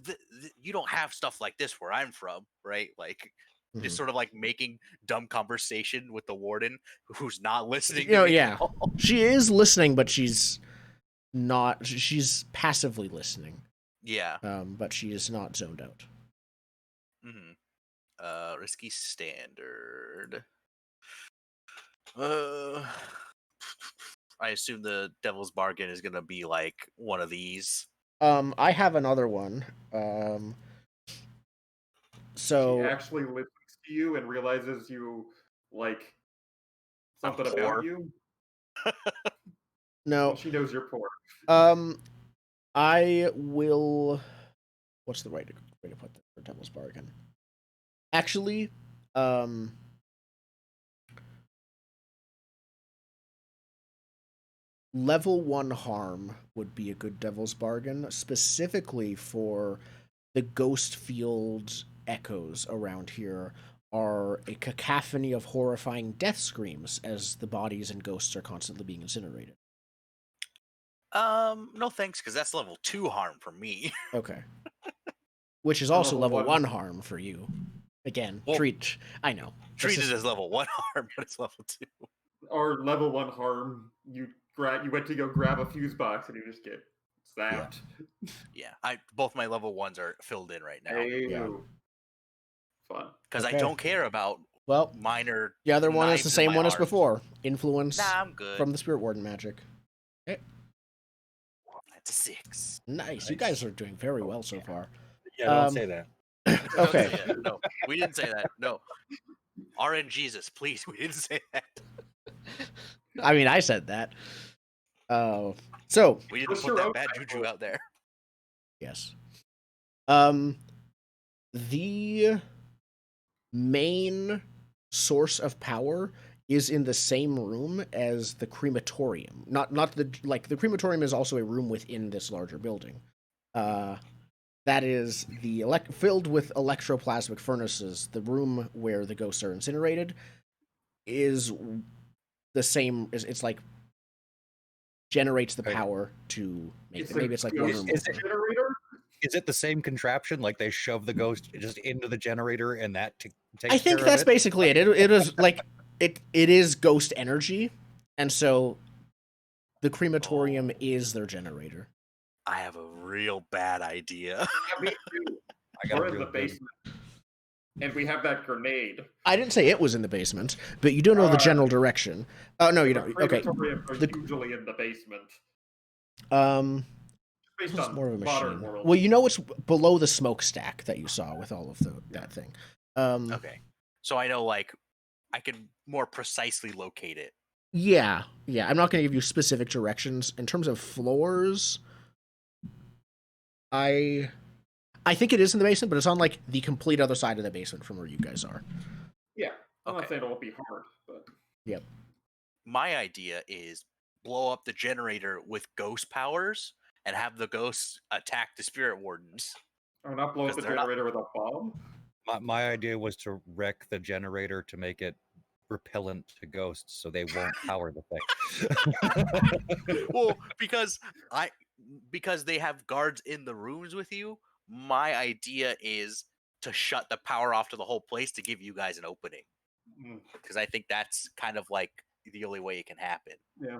you don't have stuff like this where I'm from, right? Like, just sort of like making dumb conversation with the warden who's not listening to me. Yeah. She is listening, but she's not. She's passively listening. Yeah. But she is not zoned out. Risky standard. I assume the Devil's Bargain is gonna be like one of these. I have another one. So she actually listens to you and realizes you like something about you. No, well, she knows you're poor. I will. What's the right way to put that for Devil's Bargain? Actually, level 1 harm would be a good Devil's Bargain, specifically for the ghost field echoes around here are a cacophony of horrifying death screams as the bodies and ghosts are constantly being incinerated. No thanks, because that's level 2 harm for me. Okay. Which is also level 1 harm for you. Again, treat. I know. Treated as level 1 harm, but it's level 2. Or level 1 harm, you went to go grab a fuse box and you just get zapped. Yeah, both my level 1s are filled in right now. Yeah. Fun. Because I don't care about minor. The other one is the same one as before. Influence I'm good. from the Spirit Warden magic. Okay. That's a 6. Nice. You guys are doing very well so far. Yeah, don't say that. Okay. No, we didn't say that. No. RNGesus, please. We didn't say that. I mean, I said that. So we didn't put that bad juju out there. Yes. The main source of power is in the same room as the crematorium. Not the crematorium is also a room within this larger building. That is the filled with electroplasmic furnaces. The room where the ghosts are incinerated is the same. It's like generates the power to make it. Maybe it's like one room. Generator. Is it the same contraption? Like they shove the ghost just into the generator and that takes I think care that's of it? basically it. It is like it is ghost energy, and so the crematorium is their generator. I have a real bad idea. Me too. We're in the basement, and we have that grenade. I didn't say it was in the basement, but you do know the general direction. Oh no, you don't. Okay, Crematoriums are usually in the basement. Based it's on more of a modern machine. world. Well, you know what's below the smokestack that you saw with all of that thing. Okay, so I know, like, I can more precisely locate it. Yeah. I'm not going to give you specific directions in terms of floors. I think it is in the basement, but it's on like the complete other side of the basement from where you guys are. Yeah, I'm not Okay. saying it won't be hard, but Yep. My idea is blow up the generator with ghost powers and have the ghosts attack the spirit wardens. or not blow up 'Cause the they're not- generator with a bomb. My idea was to wreck the generator to make it repellent to ghosts so they won't power the thing. Well, because they have guards in the rooms with you, my idea is to shut the power off to the whole place to give you guys an opening. Because I think that's kind of like the only way it can happen. Yeah.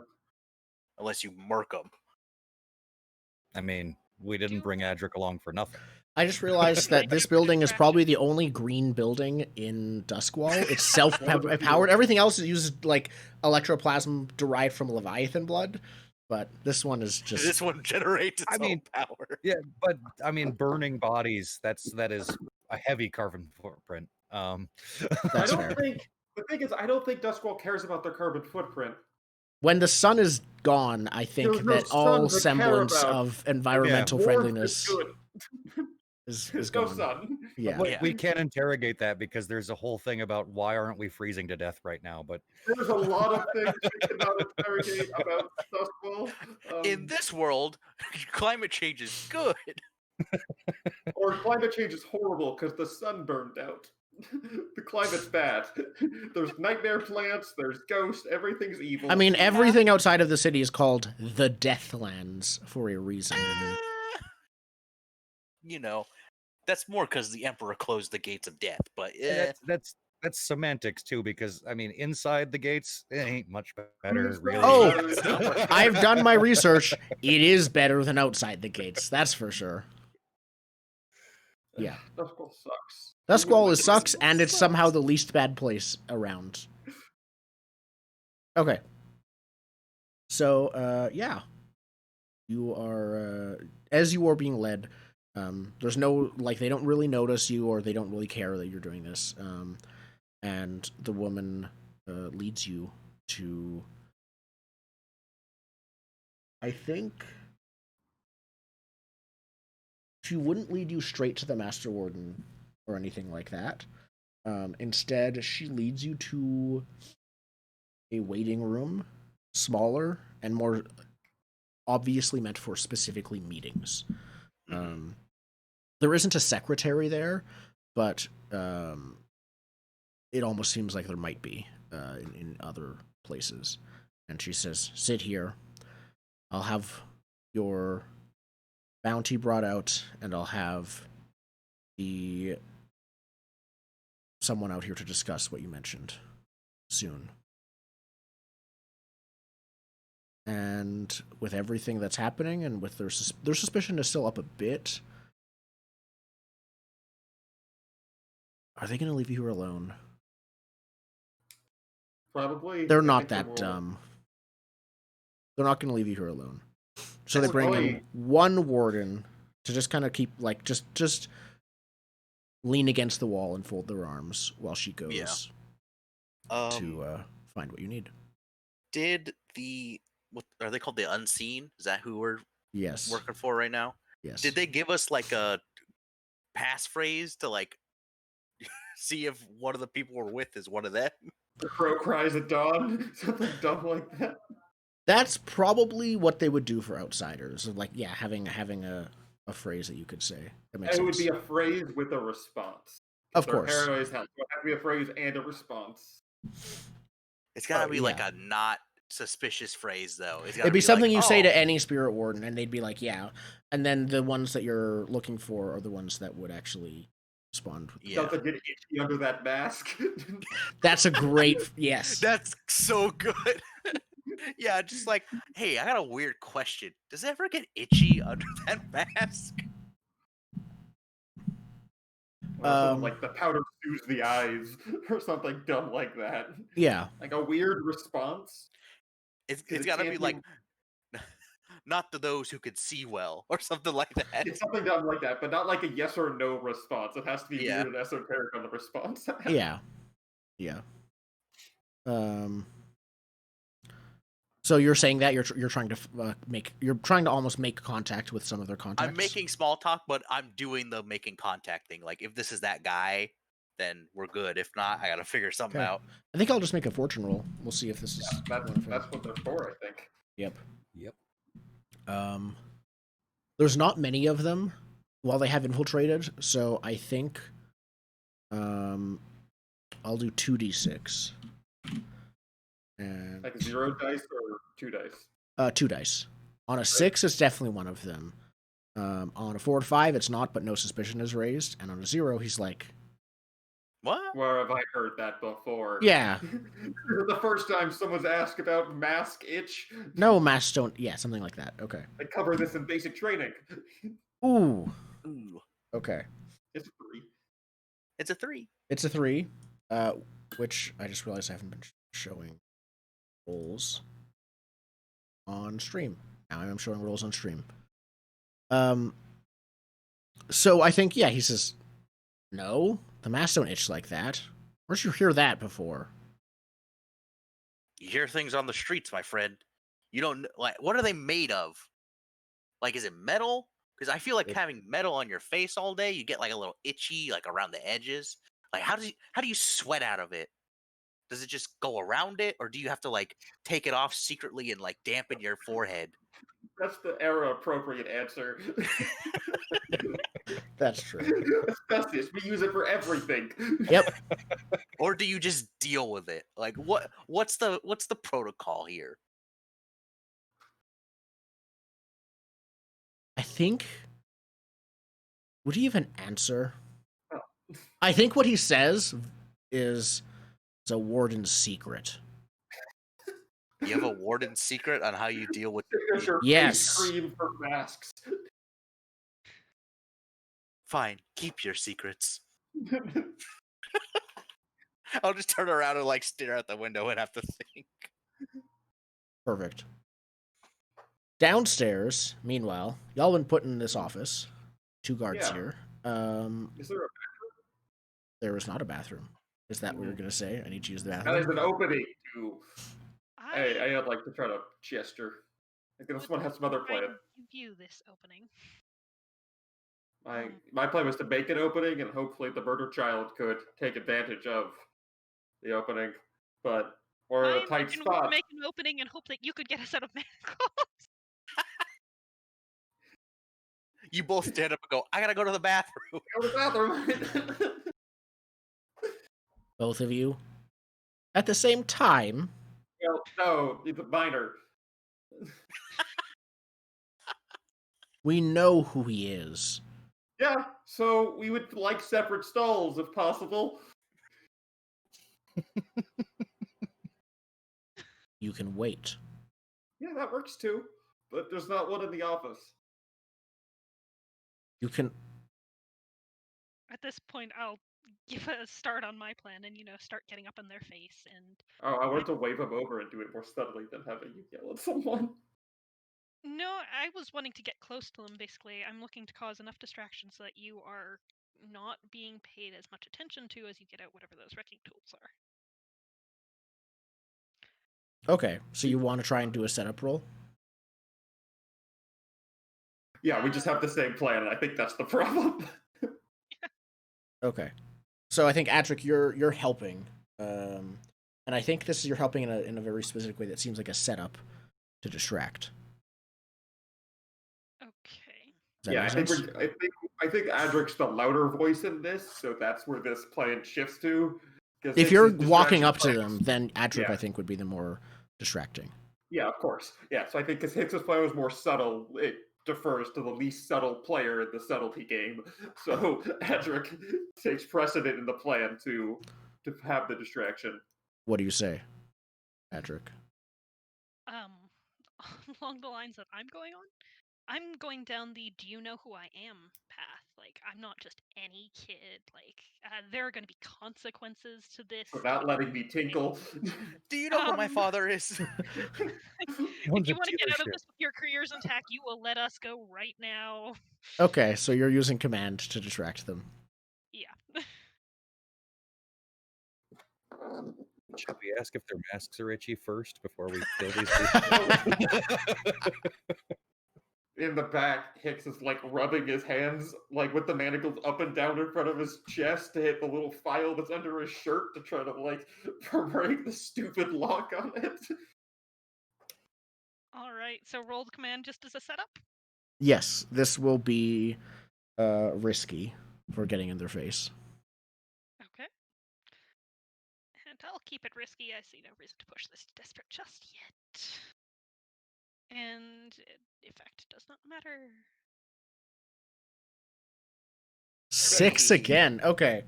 Unless you murk them. I mean, we didn't bring Adric along for nothing. I just realized that this building is probably the only green building in Duskwall. It's self-powered. Everything else uses like electroplasm derived from Leviathan blood, but this one is just. This one generates its own power. Yeah, but I mean, burning bodies. That is a heavy carbon footprint. I don't think the thing is, I don't think Duskwall cares about their carbon footprint. When the sun is gone, I think that all semblance of environmental friendliness is gone. No sun. Yeah. We can't interrogate that because there's a whole thing about why aren't we freezing to death right now. But there's a lot of things we cannot interrogate about Duskwall. In this world, climate change is good. Or climate change is horrible because the sun burned out. The climate's bad. There's nightmare plants, there's ghosts, everything's evil. I mean, everything outside of the city is called the Deathlands for a reason. You know, that's more because the Emperor closed the gates of death, but that's semantics too, because I mean, inside the gates, it ain't much better, really. Oh, I've done my research. It is better than outside the gates, that's for sure. Yeah. Duskwall sucks. Duskwall sucks, and it's somehow the least bad place around. Okay. So, yeah. You are, as you are being led, there's no, like, they don't really notice you, or they don't really care that you're doing this. And the woman leads you to, I think, she wouldn't lead you straight to the Master Warden or anything like that. Instead, she leads you to a waiting room, smaller and more obviously meant for specifically meetings. There isn't a secretary there, but it almost seems like there might be in other places. And she says, "Sit here. I'll have your bounty brought out, and I'll have someone out here to discuss what you mentioned soon." And with everything that's happening, and with their suspicion is still up a bit, are they going to leave you here alone? Probably. They're not that dumb. They're not going to leave you here alone. So they bring in one warden to just kind of keep, like, just lean against the wall and fold their arms while she goes to find what you need. Did what are they called? The Unseen? Is that who we're working for right now? Yes. Did they give us like a passphrase to like see if one of the people we're with is one of them? The crow cries at dawn. Something dumb like that. That's probably what they would do for outsiders. Like, yeah, having a phrase that you could say. That makes It sense. would be a phrase with a response. Of Their course. paranoia has to be a phrase and a response. It's gotta be like yeah. a not suspicious phrase, though. It's gotta It'd be something like, you say "Oh." to any spirit warden, and they'd be like, "Yeah," and then the ones that you're looking for are the ones that would actually respond. Yeah. Something get itchy under that mask. That's a great yes. That's so good. Yeah, just like, hey, I got a weird question. Does it ever get itchy under that mask? Or something like the powder soothes the eyes, or something dumb like that. Yeah. Like a weird response. It's it gotta can't be like, not to those who could see well, or something like that. It's something dumb like that, but not like a yes or no response. It has to be Yeah. weird and esoteric on the response. Yeah. Yeah. So you're saying that you're trying to almost make contact with some of their contacts. I'm making small talk, but I'm doing the making contact thing. Like, if this is that guy, then we're good. If not, I gotta figure something out. I think I'll just make a fortune roll. We'll see if this is. That's what they're for, I think. Yep. Yep. There's not many of them while they have infiltrated, so I think I'll do 2d6. And Like 0 dice or 2 dice? 2 dice. On a 6, it's definitely one of them. On a 4 or 5, it's not, but no suspicion is raised. And on a 0, he's like, What? Where have I heard that before? yeah. The first time someone's asked about mask itch. No, masks don't. Yeah, something like that. Okay. I cover this in basic training. Ooh. Ooh. Okay. It's 3. It's a 3. It's a 3, which I just realized I haven't been showing rolls on stream. Now I'm showing rolls on stream. So I think, yeah, he says, no, the masks don't itch like that. Where'd you hear that before? You hear things on the streets, my friend. You don't like. What are they made of? Like, is it metal? Because I feel like having metal on your face all day, you get like a little itchy, like around the edges. Like, how do you sweat out of it? Does it just go around it, or do you have to like take it off secretly and like dampen your forehead? That's the era appropriate answer. That's true. Asbestos, we use it for everything. Yep. Or do you just deal with it? Like, what's the protocol here? I think. Would he even answer? Oh. I think what he says is it's a warden's secret. You have a warden's secret on how you deal with. Signature Yes. face cream for masks. Fine, keep your secrets. I'll just turn around and like stare out the window and have to think. Perfect. Downstairs, meanwhile, y'all been put in this office. 2 guards Yeah. here. Is there a There is not a bathroom. Is that what you're gonna say? I need to use the That is bathroom. an opening to. I'd like to try to gesture. I think this one has some other try plan. to view this opening. My plan was to make an opening, and hopefully the murder child could take advantage of the opening. But we're in a tight We spot. make an opening and hope that you could get us out of manacles. You both stand up and go, I gotta go to the bathroom. Go to the bathroom. Both of you. At the same time. Well, no, it's a minor. We know who he is. Yeah, so we would like separate stalls if possible. You can wait. Yeah, that works too. But there's not one in the office. You can. At this point, I'll give a start on my plan and, start getting up in their face and... Oh, I wanted to wave him over and do it more subtly than having you yell at someone. No, I was wanting to get close to them, basically. I'm looking to cause enough distraction so that you are not being paid as much attention to as you get out whatever those wrecking tools are. Okay, so you want to try and do a setup roll? Yeah, we just have the same plan, and I think that's the problem. Okay. So I think, Atrick, you're helping. And I think this is you're helping in a very specific way that seems like a setup to distract. Okay. Does that Yeah, make I think sense? I think Adric's the louder voice in this, so that's where this plan shifts to. Because If you're Hicks' walking distraction up to plan them, then Adric, yeah. I think, would be the more distracting. Yeah, of course. Yeah, so I think because Hicks' plan was more subtle, it defers to the least subtle player in the subtlety game. So Adric takes precedent in the plan to have the distraction. What do you say, Adric? Along the lines that I'm going on, I'm going down the "do you know who I am" path. Like, I'm not just any kid. Like, there are going to be consequences to this. For not letting me tinkle. Do you know who my father is? If Owns a you want to get out of dealership. this with your careers intact, you will let us go right now. Okay, so you're using command to distract them. Yeah. Should we ask if their masks are itchy first before we kill these people? In the back, Hicks is like rubbing his hands, like with the manacles up and down in front of his chest to hit the little file that's under his shirt to try to like break the stupid lock on it. All right. So roll the command just as a setup. Yes, this will be risky for getting in their face. Okay. And I'll keep it risky. I see no reason to push this to desperate just yet. And effect does not matter. 6 Risky. again. Okay.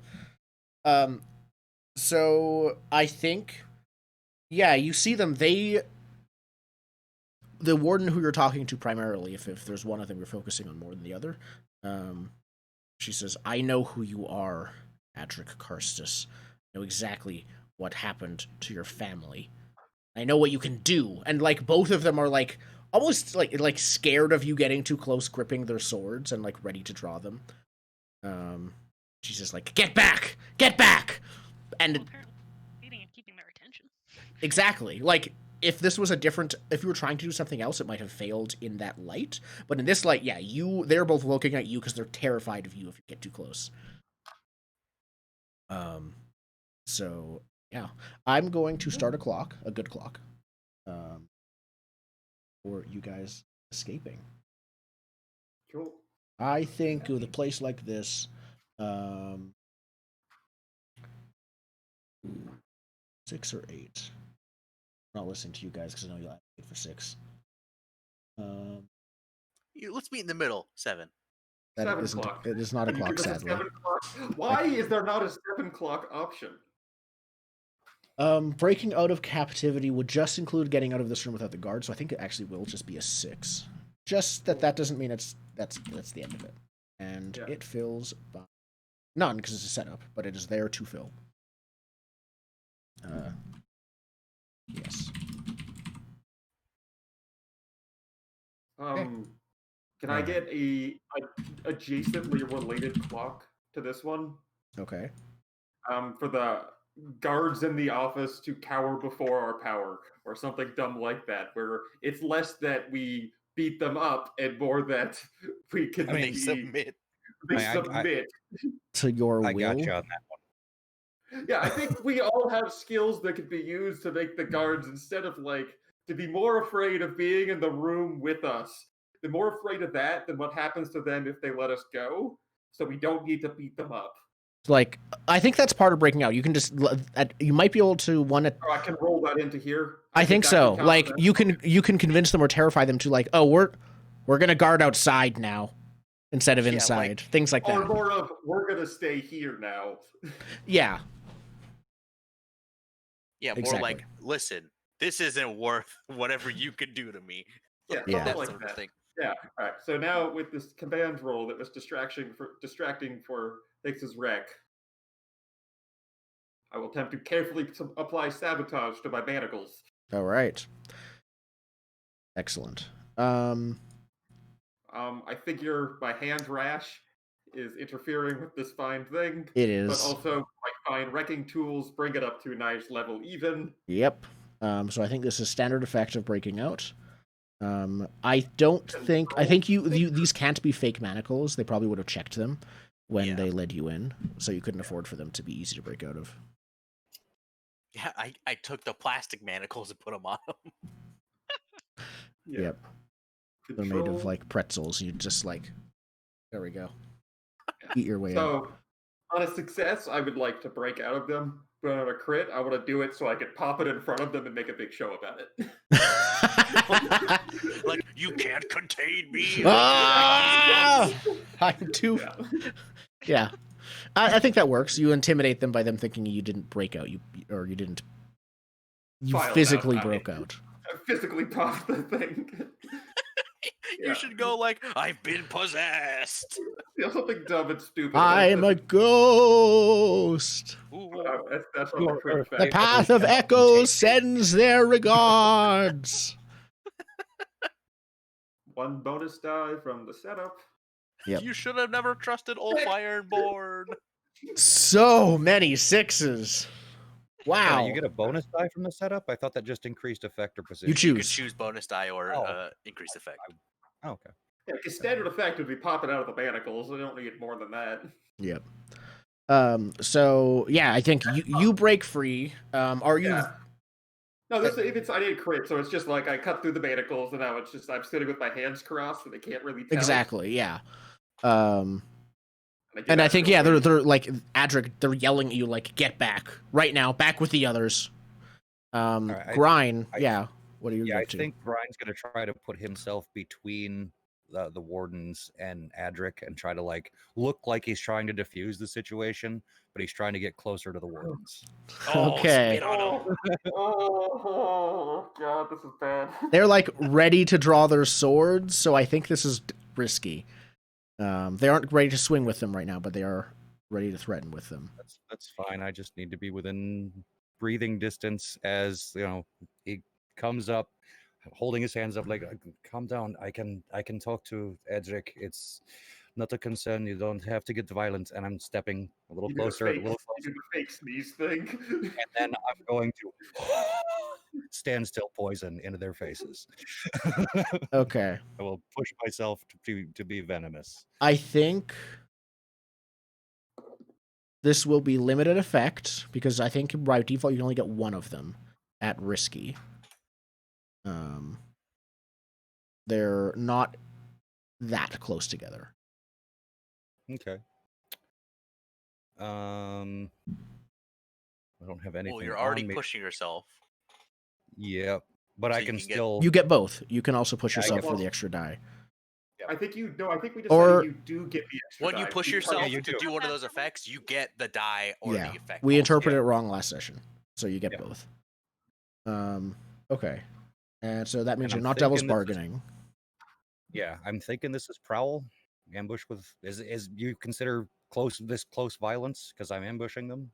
So I think, yeah, you see them. The warden who you're talking to primarily, if there's one of them you're focusing on more than the other, she says, "I know who you are, Adric Karstus. I know exactly what happened to your family. I know what you can do." And like both of them are like almost like scared of you getting too close, gripping their swords and like ready to draw them. She's just like, "Get back! Get back!" And Well, apparently, feeding and keeping their attention. exactly, like if this was if you were trying to do something else, it might have failed in that light. But in this light, yeah, they're both looking at you because they're terrified of you if you get too close. So yeah, I'm going to start a good clock, for you guys escaping. Cool. I think with a place like this, 6 or 8. I'm not listening to you guys because I know you'll advocate for 6. Let's meet in the middle. 7. That 7 isn't. o'clock. It is not a Can you clock, give us a sadly. 7 o'clock? Why is there not a 7 o'clock option? Breaking out of captivity would just include getting out of this room without the guard, so I think it actually will just be a 6. Just that doesn't mean that's the end of it. And Yeah. it fills by none because it's a setup, but it is there to fill. Yes. Can I get a adjacently related clock to this one? Okay. For the guards in the office to cower before our power, or something dumb like that, where it's less that we beat them up and more that we can They submit. submit. To your I will. got you on that one. Yeah, I think we all have skills that could be used to make the guards, instead of like to be more afraid of being in the room with us. They're more afraid of that than what happens to them if they let us go. So we don't need to beat them up. Like, I think that's part of breaking out. You can just you might be able to I can roll that into here. I think so. Like you can convince them or terrify them to like, "Oh, we're gonna guard outside now instead of inside." Things like that. Or more of, "We're gonna stay here now." Yeah. Yeah, more exactly. like, "Listen, this isn't worth whatever you could do to me." Yeah, Yeah. something like sort of that. thing. Yeah. All right. So now with this command roll that was distracting for Hicks' wreck, I will attempt to carefully apply sabotage to my manacles. All right. Excellent. I figure my hand rash is interfering with this fine thing. It is. But also my fine wrecking tools bring it up to a nice level even. Yep. So I think this is standard effect of breaking out. I think these can't be fake manacles. They probably would have checked them when they led you in, so you couldn't afford for them to be easy to break out of. Yeah, I took the plastic manacles and put them on him. Yeah. Yep. They're made of like pretzels. You just like, there we go. Eat your way out. So, on a success, I would like to break out of them. But on a crit, I want to do it so I can pop it in front of them and make a big show about it. Like, you can't contain me. Ah! I'm too. Yeah. Yeah, I think that works. You intimidate them by them thinking you didn't break out. You didn't. You Filed physically out. broke out. I physically popped the thing. You should go like, I've been possessed. Feel something dumb and stupid. I'm a ghost. That's what the crit The effect. path of echoes sends their regards. One bonus die from the setup. Yep. You should have never trusted old Ironborn. So many sixes. Wow. You get a bonus die from the setup? I thought that just increased effect or position. You You could choose. choose bonus die or Oh. increased effect. Oh, okay. Yeah, because standard effect would be popping out of the manacles. I don't need more than that. Yep. So yeah, I think you break free. Are you? Yeah. No, I did crit, so it's just like I cut through the manacles, and now it's just I'm sitting with my hands crossed, so they can't really tell. Exactly. Yeah. And I think they're like Adric. They're yelling at you like, "Get back right now! Back with the others." Right, Grind. Yeah. What are you? Yeah, I up to? think Brian's going to try to put himself between the wardens and Adric and try to like look like he's trying to defuse the situation, but he's trying to get closer to the wardens. Okay. Spit on him. Oh god, this is bad. They're like ready to draw their swords, so I think this is risky. They aren't ready to swing with them right now, but they are ready to threaten with them. That's fine. I just need to be within breathing distance as he comes up, holding his hands up like, calm down. I can talk to Edric. It's not a concern. You don't have to get violent. And I'm stepping a little closer, You do the fake sneeze thing. and then I'm going to standstill poison into their faces. Okay. I will push myself to be venomous. I think this will be limited effect because I think by default you can only get one of them at risky. They're not that close together. Okay. I don't have anything. Well, you're already on me. pushing yourself. Yep, but So I you can can get- still. You get both. You can also push Yeah, I yourself get for the both. extra die. I think we decided Or- you do get the extra When die. you push Because- yourself you to do. do one of those effects, you get the die or Yeah. the effect. We also. interpreted Yeah. it wrong last session, so you get Yeah. both. Okay. And so that means And you're I'm not devil's thinking this is- bargaining. Yeah, I'm thinking this is prowl ambush with. Is you consider this close violence because I'm ambushing them?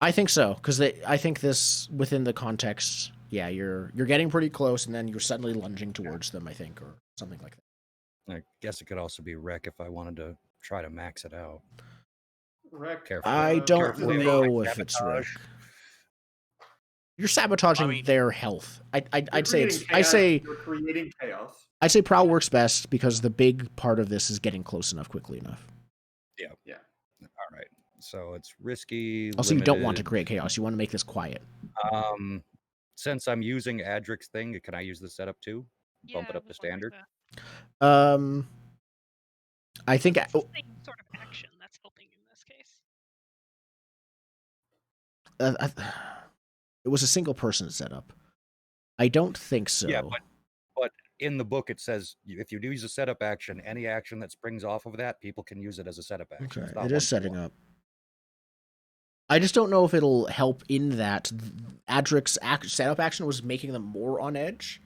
I think so, because I think this within the context. Yeah, you're getting pretty close, and then you're suddenly lunging towards them. I think, or something like that. I guess it could also be wreck if I wanted to try to max it out. Wreck. Careful. I don't Carefully, know like if it's sabotage. wreck. You're sabotaging I mean- their health. I'd say it's. You're creating chaos. I'd say prowl works best because the big part of this is getting close enough quickly enough. All right, so it's risky. Also, you don't want to limited. create chaos. You want to make this quiet. Since I'm using Adric's thing, can I use the setup too? Bump it up to standard. I think. It's the same sort of action that's helping in this case. It was a single person setup. I don't think so. Yeah, but in the book it says if you use a setup action, any action that springs off of that, people can use it as a setup action. Okay, It's not it one is for setting one. up. I just don't know if it'll help in that Adric's setup action was making them more on edge.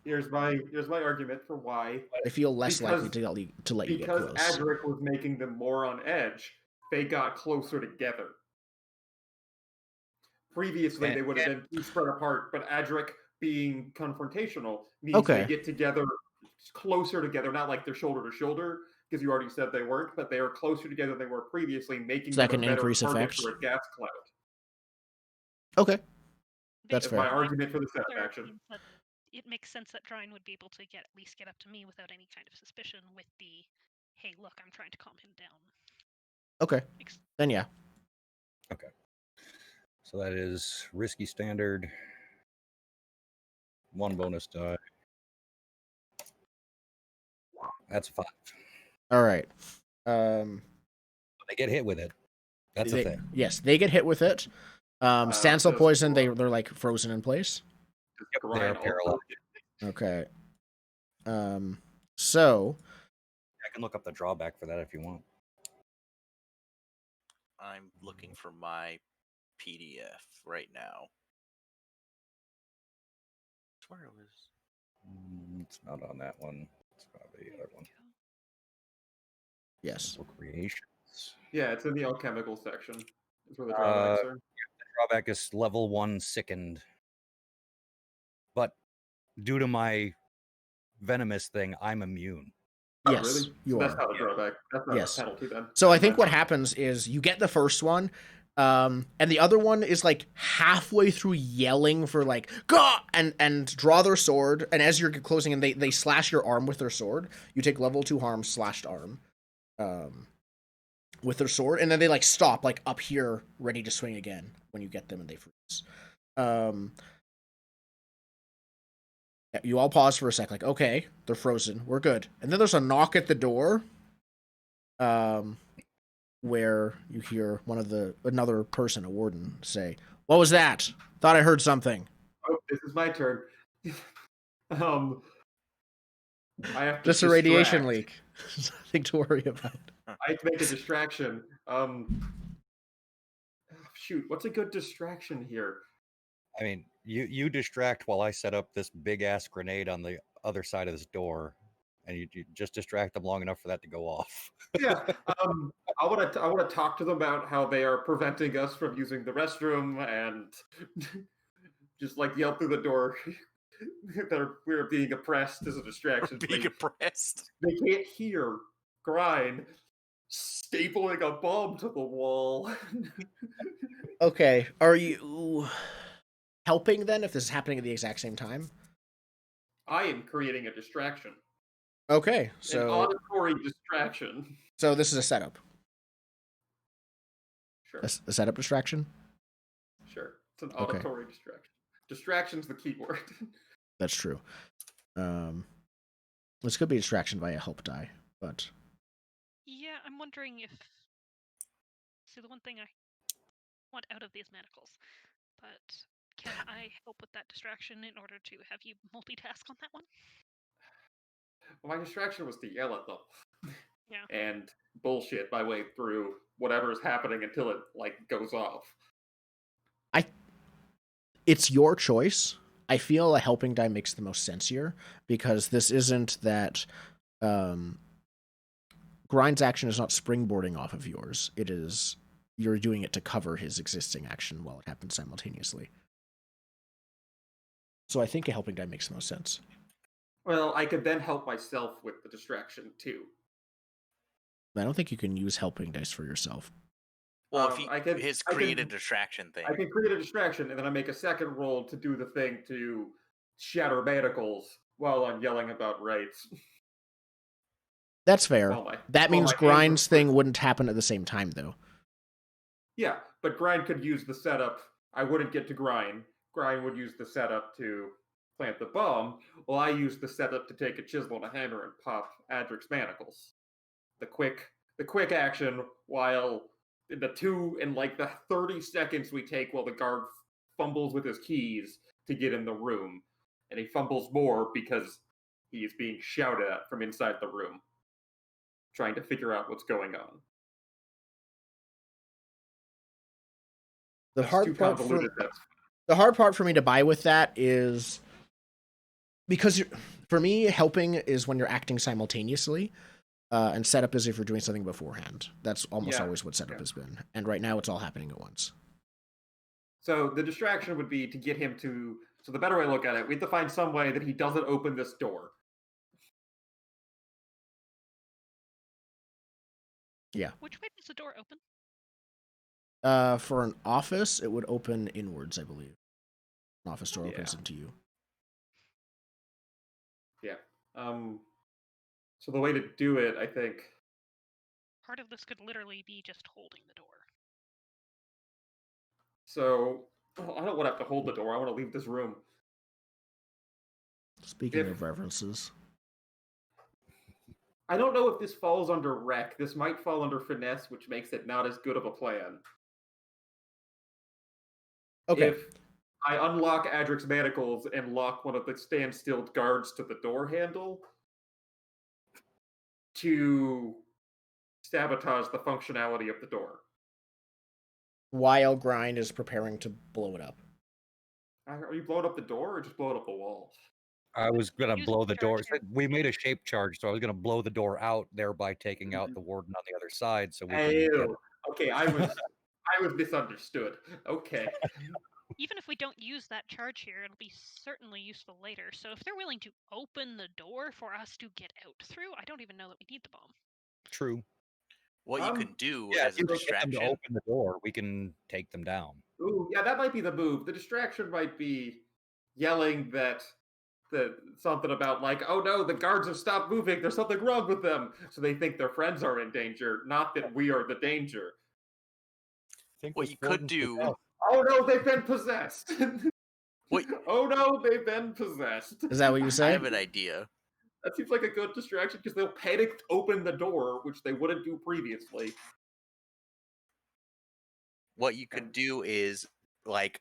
Here's my argument for why. I feel less Because- likely to let you get Because close. Adric was making them more on edge, they got closer together. Previously, they would have been too spread apart, but Adric being confrontational means Okay. they get together closer together, not like they're shoulder to shoulder, because you already said they weren't, but they are closer together than they were previously, making So that them can a better increase target effect? for a gas cloud. Okay. That's That's fair. my argument for the setup There action. means that it makes sense that Drine would be able to at least get up to me without any kind of suspicion with the, hey, look, I'm trying to calm him down. Okay. Makes- Then yeah. So that is risky standard. 1 bonus die. That's a 5. All right. They get hit with it. That's a thing. Yes, they get hit with it. Standstill just poison, they're like frozen in place. Yep, they are Grind paralyzed. Okay. So I can look up the drawback for that if you want. I'm looking for my PDF right now. I swear it was. It's not on that one. It's probably the other one. yes. Creations. Yeah, it's in the alchemical section. That's where the drawbacks are. The drawback is level 1 sickened. But due to my venomous thing, I'm immune. Oh, Yes, really? you So are. that's not a drawback. That's not Yes. a penalty then. So I think what happens is you get the first one, and the other one is like halfway through yelling for like "Gah!" and draw their sword, and as you're closing in, they slash your arm with their sword. You take level 2 harm slashed arm, with their sword, and then they like stop like up here, ready to swing again when you get them and they freeze. You all pause for a sec, like, okay, they're frozen, we're good. And then there's a knock at the door, where you hear another person, a warden, say, "What was that? Thought I heard something." Oh, this is my turn. I have to Just a radiation leak. Nothing to worry about. I have to make a distraction. Shoot, what's a good distraction here? I mean, you distract while I set up this big ass grenade on the other side of this door, and you just distract them long enough for that to go off. Yeah, I want to talk to them about how they are preventing us from using the restroom, and just like yell through the door that we're being oppressed as a distraction. Being oppressed. They can't hear Grind stapling a bomb to the wall. Okay, are you helping then if this is happening at the exact same time? I am creating a distraction. Okay, An so auditory distraction. so this is a setup. Sure. A setup distraction? Sure. It's an auditory distraction. Distraction's the key word. That's true. This could be a distraction via help die, but Yeah, I'm wondering if. See, the one thing I want out of these manacles, but can I help with that distraction in order to have you multitask on that one? My distraction was to yell at them. Yeah. And bullshit my way through whatever is happening until it like goes off. it's your choice. I feel a helping die makes the most sense here because this isn't that Grind's action is not springboarding off of yours. It is you're doing it to cover his existing action while it happens simultaneously. So I think a helping die makes the most sense. Well, I could then help myself with the distraction too. I don't think you can use helping dice for yourself. Well, if his created distraction thing. I can create a distraction, and then I make a second roll to do the thing to shatter manacles while I'm yelling about rights. That's fair. That means Grind's thing wouldn't happen at the same time, though. Yeah, but Grind could use the setup. I wouldn't get to Grind. Grind would use the setup to plant the bomb, while I use the setup to take a chisel and a hammer and pop Adric's manacles. The quick action while in the 30 seconds we take while the guard fumbles with his keys to get in the room. And he fumbles more because he is being shouted at from inside the room, trying to figure out what's going on. The hard part for me to buy with that is because for me, helping is when you're acting simultaneously. And setup is if you're doing something beforehand. That's almost always what setup has been. And right now it's all happening at once. So the distraction would be to get him to... So the better way to look at it, we have to find some way that he doesn't open this door. Yeah. Which way does the door open? For an office, it would open inwards, I believe. An office door opens into you. Yeah. So the way to do it, I think... Part of this could literally be just holding the door. So I don't want to have to hold the door. I want to leave this room. Speaking of references, I don't know if this falls under rec. This might fall under finesse, which makes it not as good of a plan. okay. If I unlock Adric's manacles and lock one of the standstill guards to the door handle to sabotage the functionality of the door. While Grind is preparing to blow it up. Are you blowing up the door or just blowing up the wall? I was gonna Use blow the door. charge here. We made a shape charge, so I was gonna blow the door out, thereby taking out the warden on the other side, so we can get Ew. Okay, I was misunderstood. Okay. Even if we don't use that charge here, it'll be certainly useful later. So if they're willing to open the door for us to get out through, I don't even know that we need the bomb. true. What you can do Yeah, as if a you can get them to distraction. open the door, we can take them down. Ooh, yeah, that might be the move. The distraction might be yelling that something about like, oh no, the guards have stopped moving. There's something wrong with them. So they think their friends are in danger, not that we are the danger. What you could do. Oh no, they've been possessed. What? Oh no, they've been possessed. Is that what you I say? have an idea. That seems like a good distraction because they'll panic open the door, which they wouldn't do previously. What you could do is like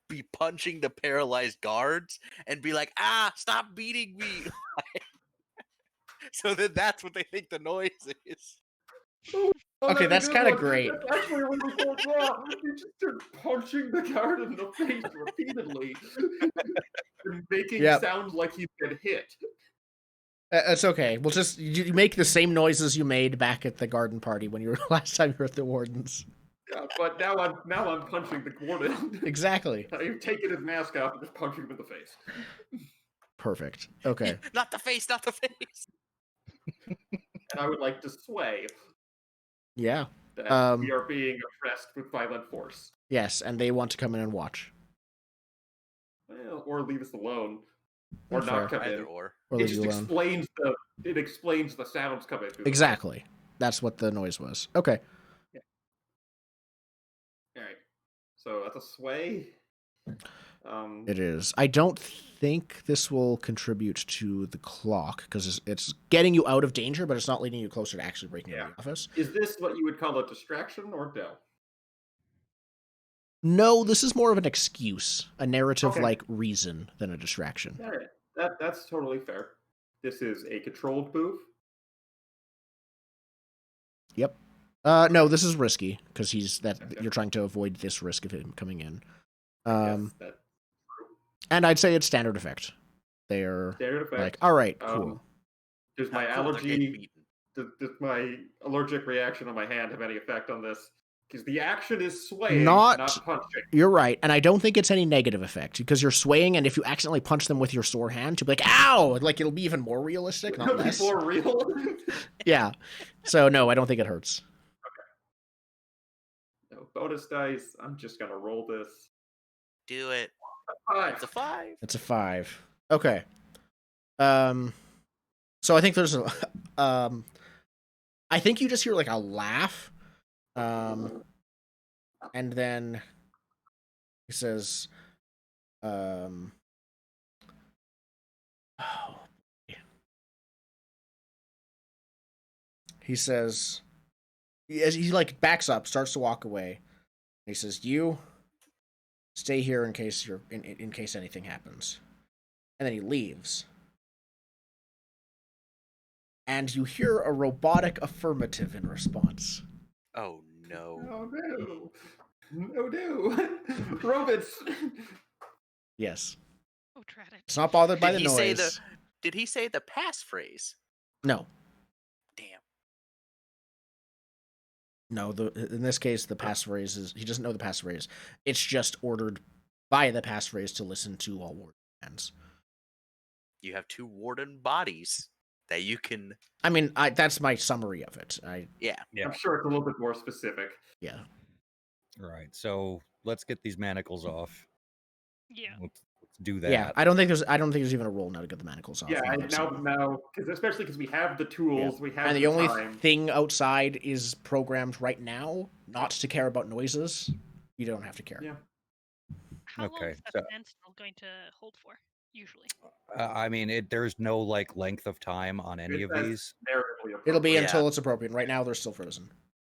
be punching the paralyzed guards and be like, "Ah, stop beating me!" So then that's what they think the noise is. Oh, Okay, that's that's a good kind of one. great. That's actually a really good draw. You just start punching the guard in the face repeatedly, and making Yep. sound like he's been hit. It's okay. We'll just you make the same noises you made back at the garden party when you were last time you were at the wardens. Yeah, but now I'm punching the warden. Exactly. I've taken his mask off and just punching him in the face. Perfect. Okay. Not the face, not the face. And I would like to sway Yeah. that we are being oppressed with violent force. Yes, and they want to come in and watch. Well, or leave us alone. Or Fair. not come Either in. Or It leave just you alone. explains the sounds coming through. Exactly. That's what the noise was. Okay. Alright. So that's a sway. It is. I don't think this will contribute to the clock because it's getting you out of danger, but it's not leading you closer to actually breaking into the office. Is this what you would call a distraction or no? No, this is more of an excuse, a narrative Okay. like reason than a distraction. Alright. That's totally fair. This is a controlled move. Yep. No, this is risky because Okay. you're trying to avoid this risk of him coming in. Yes, that's And I'd say it's standard effect. They're standard effect. like, all right, cool. Does my Cool, they're getting allergy, beaten. does my allergic reaction on my hand have any effect on this? Because the action is swaying, Not- not punching. You're right, and I don't think it's any negative effect because you're swaying, and if you accidentally punch them with your sore hand, you'll be like, "Ow!" Like it'll be even more realistic, not less. People are real. Yeah. So no, I don't think it hurts. No bonus dice. I'm just gonna roll this. Do it. Five. It's a 5. It's a 5. Okay. So I think there's a I think you just hear like a laugh. And then he says, he says, as he like backs up, starts to walk away. He says, "You stay here in case you're in case anything happens." And then he leaves. And you hear a robotic affirmative in response. Oh no. Oh no. Oh no. Robots. Oh, Yes. drat it. It's not bothered by Did the he noise. say Did he say the passphrase? No. Damn. No, in this case, the passphrase is... He doesn't know the passphrase. It's just ordered by the passphrase to listen to all warden commands. You have 2 warden bodies that you can... I mean, that's my summary of it. Yeah. I'm sure it's a little bit more specific. Yeah. Right. So let's get these manacles off. Yeah. Let's do that. Yeah, I don't think there's even a role now to get the manacles off. Yeah, in the next now, especially because we have the tools, we have And the only time. thing outside is programmed right now not to care about noises. You don't have to care. Yeah. How long Okay, is that so- standstill going to hold for, usually? I mean, there's no like length of time on any of That's these. narratively It'll be appropriate. until it's appropriate. Right now, they're still frozen.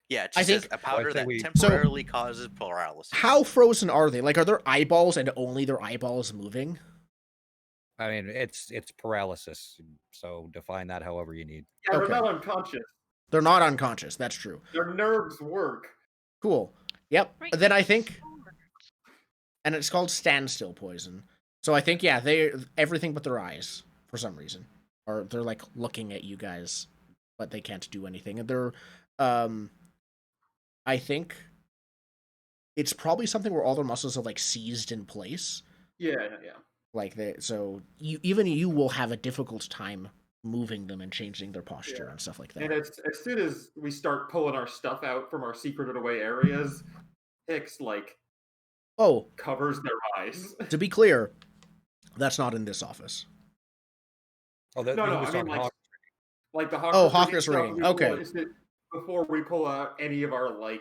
Yeah, it I just says think- a powder say that we- temporarily causes paralysis. How frozen are they? Like, are their eyeballs and only their eyeballs moving? I mean, it's paralysis. So define that however you need. Yeah, they're Okay. not unconscious. They're not unconscious. That's true. Their nerves work. Cool. Yep. Right, Then I it's think, over. and it's called standstill poison. So I think, yeah, they everything but their eyes for some reason, or they're like looking at you guys, but they can't do anything. And they're, I think, it's probably something where all their muscles are like seized in place. Yeah. Like so even you will have a difficult time moving them and changing their posture Yeah. and stuff like that. And as soon as we start pulling our stuff out from our secreted away areas, Hicks like Oh, covers their eyes. to be clear, that's not in this office. Oh, No, he was I mean talking like the Hawkers. Oh, Hawkers stuff, rating, we pull okay. it- before we pull out any of our like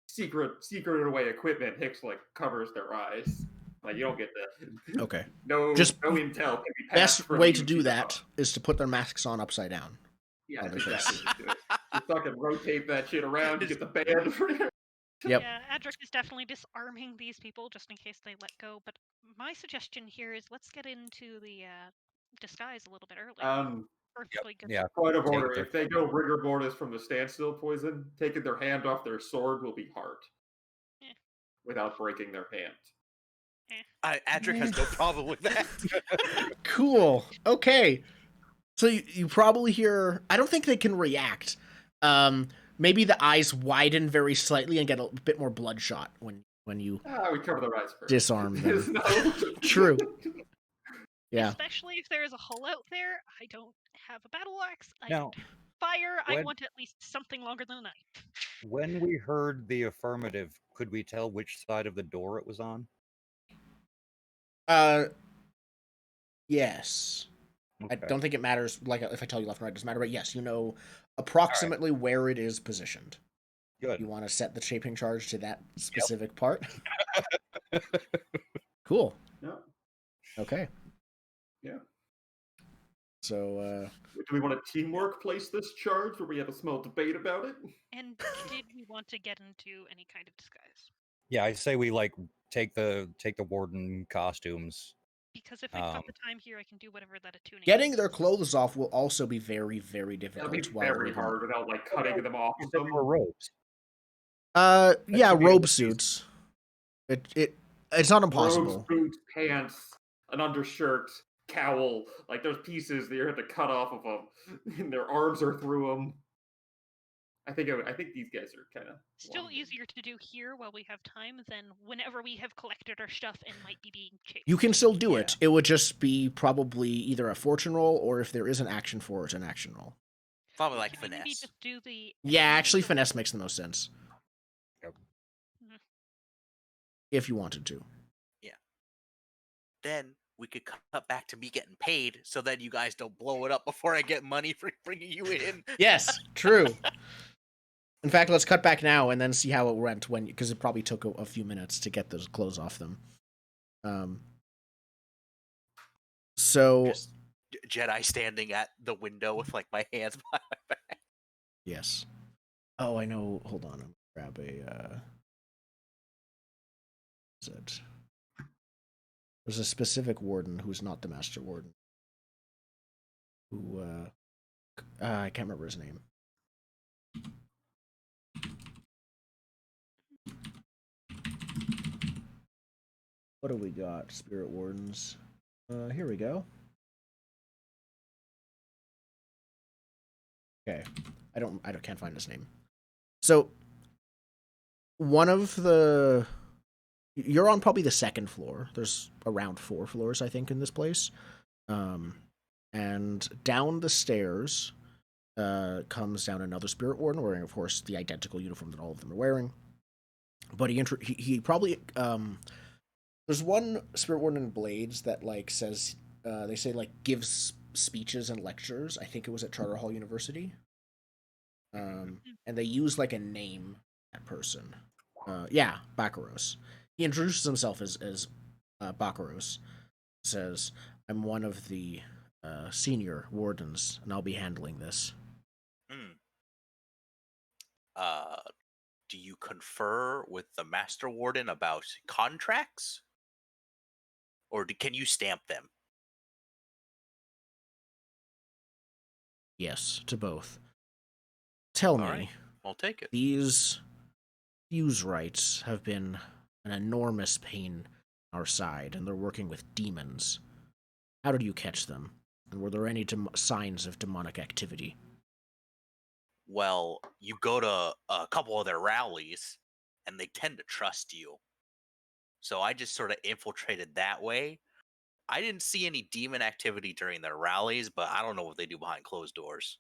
secreted away equipment, Hicks like covers their eyes. Like you don't get the Okay. no Just intel can be passed Best from way you to do the that Hawk. is to put their masks on upside down. Yeah, on that's their exactly face. what you do. You fucking rotate that shit around. You get the band. Yep. Yeah, Adric is definitely disarming these people just in case they let go. But my suggestion here is let's get into the disguise a little bit early. Perfectly good. Yeah. Point of Take order: their- if they go rigor mortis from the standstill poison, taking their hand off their sword will be hard. Yeah. Without breaking their hand. Adric has no problem with that. Cool. Okay. So you probably hear. I don't think they can react. Maybe the eyes widen very slightly and get a bit more bloodshot when you We cover their eyes first. disarm There's them. no- True. Yeah. Especially if there is a hole out there. I don't have a battle axe. I Now, don't have fire. I when- want at least something longer than a knife. When we heard the affirmative, could we tell which side of the door it was on? Yes. I Okay. don't think it matters. Like if I tell you left and right, it doesn't matter. But yes, you know approximately where it is positioned. Good. You want to set the shaping charge to that specific part. Cool. Yeah. Okay. Yeah. So Do we want to teamwork place this charge, or we have a small debate about it? And did we want to get into any kind of disguise? Yeah, I say we like take the warden costumes. Because if I've got the time here, I can do whatever that attuning getting is. their clothes off will also be very, very That'll difficult. be very they're- hard without like cutting them off. You said they were robes. Yeah, should be able robe to see. suits. It's not impossible. Robes, boots, pants, an undershirt, cowl. Like there's pieces that you have to cut off of them, and their arms are through them. I think these guys are kind of Still easier to do here while we have time than whenever we have collected our stuff and might be being chased. You can still do Yeah. it. It would just be probably either a fortune roll or if there is an action for it, an action roll. Probably like Can we maybe finesse. just do the Yeah, attuning actually, for- finesse makes the most sense. Yep. If you wanted to. Then we could cut back to me getting paid, so that you guys don't blow it up before I get money for bringing you in. Yes, true. In fact, let's cut back now and then see how it went because it probably took a few minutes to get those clothes off them. So Just Jedi standing at the window with like my hands behind my back. yes. Oh, I know. Hold on. I'm gonna grab a. Is it? There's a specific warden who's not the master warden. Who I can't remember his name. What do we got? Spirit wardens. Here we go. Okay. I can't find his name. So one of the you're on probably the second floor. There's around 4 floors, I think, in this place. And down the stairs comes down another spirit warden wearing, of course, the identical uniform that all of them are wearing. But he probably there's one spirit warden in Blades that like says they say like gives speeches and lectures. I think it was at Charter Hall University. And they use like a name that person. Yeah, Bakaros. He introduces himself as Bakaros. Says, "I'm one of the senior wardens, and I'll be handling this." Hmm. Uh, do you confer with the Master Warden about contracts, or can you stamp them? Yes, to both. Tell All me, right, I'll take it. these Fusewrights have been an enormous pain on our side, and they're working with demons. How did you catch them? And were there any signs of demonic activity? Well, you go to a couple of their rallies, and they tend to trust you. So I just sort of infiltrated that way. I didn't see any demon activity during their rallies, but I don't know what they do behind closed doors.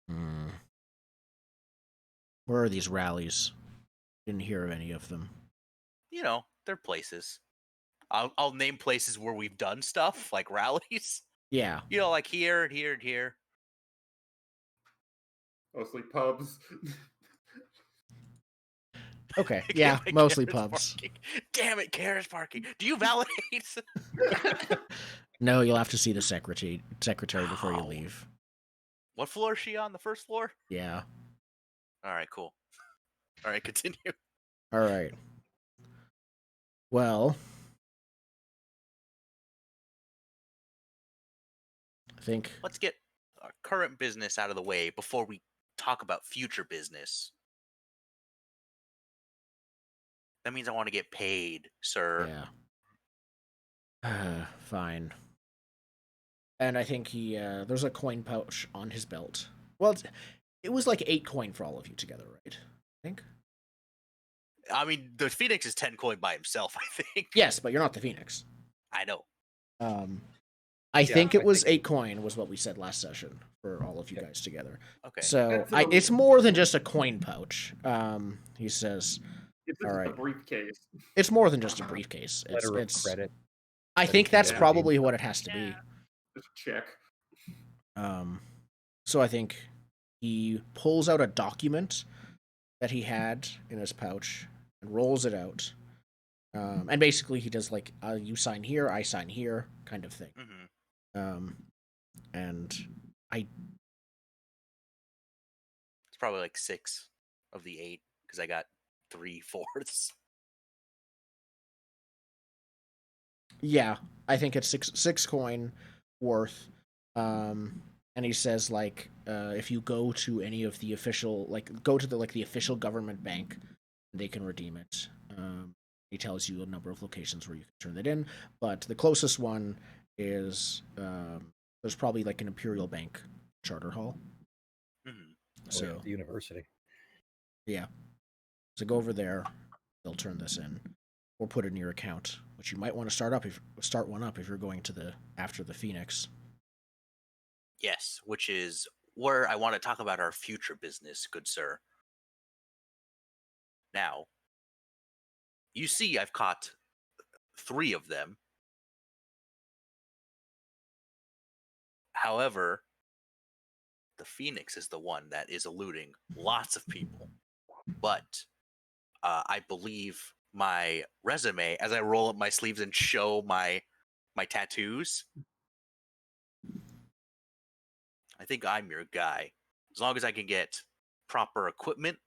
Hmm. Where are these rallies? Didn't hear of any of them. You know, they're places. I'll name places where we've done stuff, like rallies. Yeah. You know, like here and here and here. Mostly pubs. Okay. Damn Yeah, it, mostly Karen's pubs. parking. Damn it, Karen's parking. Do you validate? No, you'll have to see the secretary before you Oh. leave. What floor is she on? The first floor? Yeah. All right, cool. All right, continue. All right. Well, I think Let's get our current business out of the way before we talk about future business. That means I want to get paid, sir. yeah. Fine. And I think there's a coin pouch on his belt. Well, it was like 8 coin for all of you together, right? I think. I mean, the Phoenix is 10 coin by himself, I think. Yes, but you're not the Phoenix. I know. I think it I was think- 8 coin was what we said last session for all of you guys together. Okay. So That's it's more than just a coin pouch. He says, It's all just a right, briefcase. it's more than just a briefcase. Letter of It's credit. I that think he can that's redeem probably what stuff. it has to be. Yeah. Just a check. So I think he pulls out a document that he had in his pouch and rolls it out. And basically he does like you sign here, I sign here, kind of thing. Mm-hmm. And I It's probably like 6 of the 8 because I got 3/4. yeah, I think it's six coin worth. And he says like if you go to any of the official go to the official government bank, they can redeem it. He tells you a number of locations where you can turn that in, but the closest one is there's probably like an Imperial Bank charter hall. Mm-hmm. So At the university. yeah, so go over there. They'll turn this in, or put it in your account, which you might want to start one up if you're going to after the Phoenix. Yes, which is where I want to talk about our future business, good sir. Now, you see, I've caught 3 of them. However, the Phoenix is the one that is eluding lots of people. But I believe my resume, as I roll up my sleeves and show my tattoos, I think I'm your guy. As long as I can get proper equipment,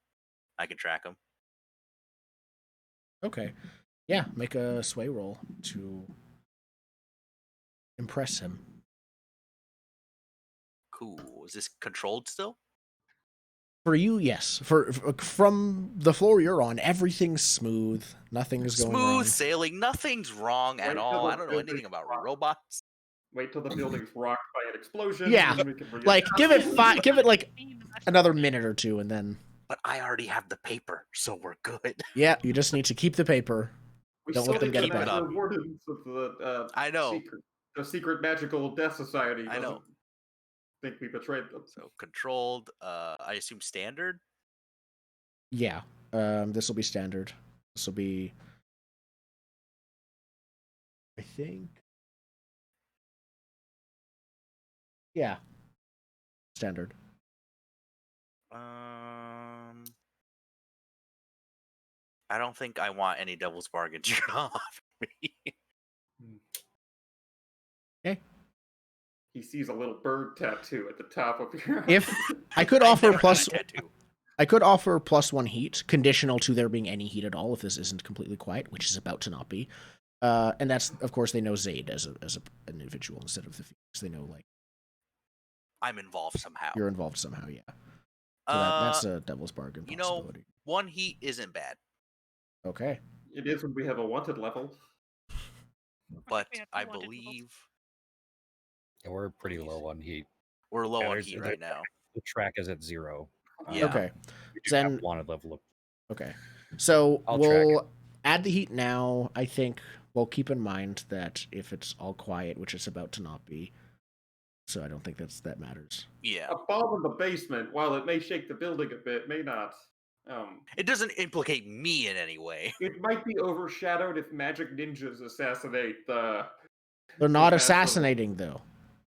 I can track them. Okay, yeah, make a sway roll to impress him. Cool. Is this controlled still? For you, yes. From the floor you're on, everything's smooth. Nothing's going Smooth wrong. sailing. Nothing's wrong at Wait all. till I the don't know building anything about rock. robots. Wait till the building's rocked by an explosion. Yeah, and we can bring like give it like Being the best another thing. minute or two, and then But I already have the paper, so we're good. yeah, you just need to keep the paper. We Don't still let them need get the it back. master wardens of the I know. secret magical death society. I know. Doesn't think we betrayed them. So controlled, I assume standard. Yeah, this will be standard. This will be, I think, yeah, standard. Um I don't think I want any devil's bargain to off me. Okay. He sees a little bird tattoo at the top of your. If I could I offer never plus, had a tattoo. I could offer +1 heat, conditional to there being any heat at all if this isn't completely quiet, which is about to not be. And that's, of course, they know Zaid as an individual instead of the Phoenix. They know, like, I'm involved somehow. you're involved somehow, yeah. So that's a devil's bargain possibility. 1 heat isn't bad, Okay. It is when we have a wanted level. but We have I wanted levels. believe Yeah, we're pretty low on heat. we're low Yeah, on there's- heat the- right now. The track is at 0. Yeah. Okay. We do Then have wanted level up. okay. So I'll track we'll add the heat now. I think we'll keep in mind that if it's all quiet, which it's about to not be, so I don't think that matters. Yeah. A bomb in the basement, while it may shake the building a bit, may not. It doesn't implicate me in any way. It might be overshadowed if magic ninjas assassinate the. They're not the master- assassinating, though.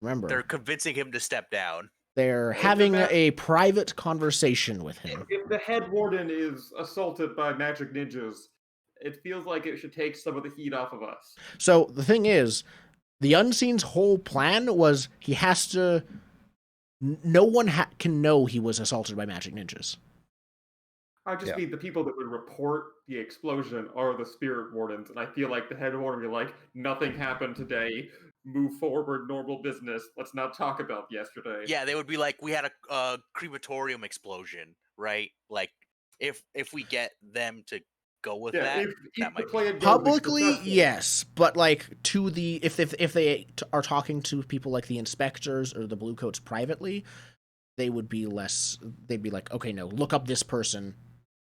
Remember, They're convincing him to step down. they're the having ma- a private conversation with him. If the head warden is assaulted by magic ninjas, it feels like it should take some of the heat off of us. So the thing is, the Unseen's whole plan was he has to. No one can know he was assaulted by magic ninjas. I just Yeah. mean the people that would report the explosion are the spirit wardens, and I feel like the head warden would be like, nothing happened today. Move forward, normal business. Let's not talk about yesterday. Yeah, they would be like, we had a crematorium explosion, right? Like, if we get them to go with that, if that might the be plan goes Publicly, successful. yes, but like to the if they are talking to people like the inspectors or the bluecoats privately, they would be less. They'd be like, okay, no, look up this person.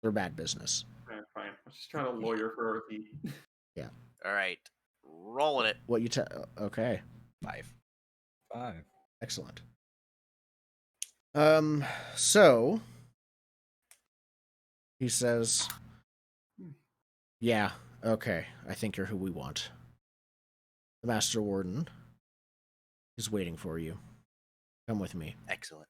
They're bad business. Fine. I was just trying to lawyer for our heat. all right. Rolling it. What you okay, 5. 5. excellent. So he says, yeah, okay, I think you're who we want. The Master Warden is waiting for you. Come with me. Excellent.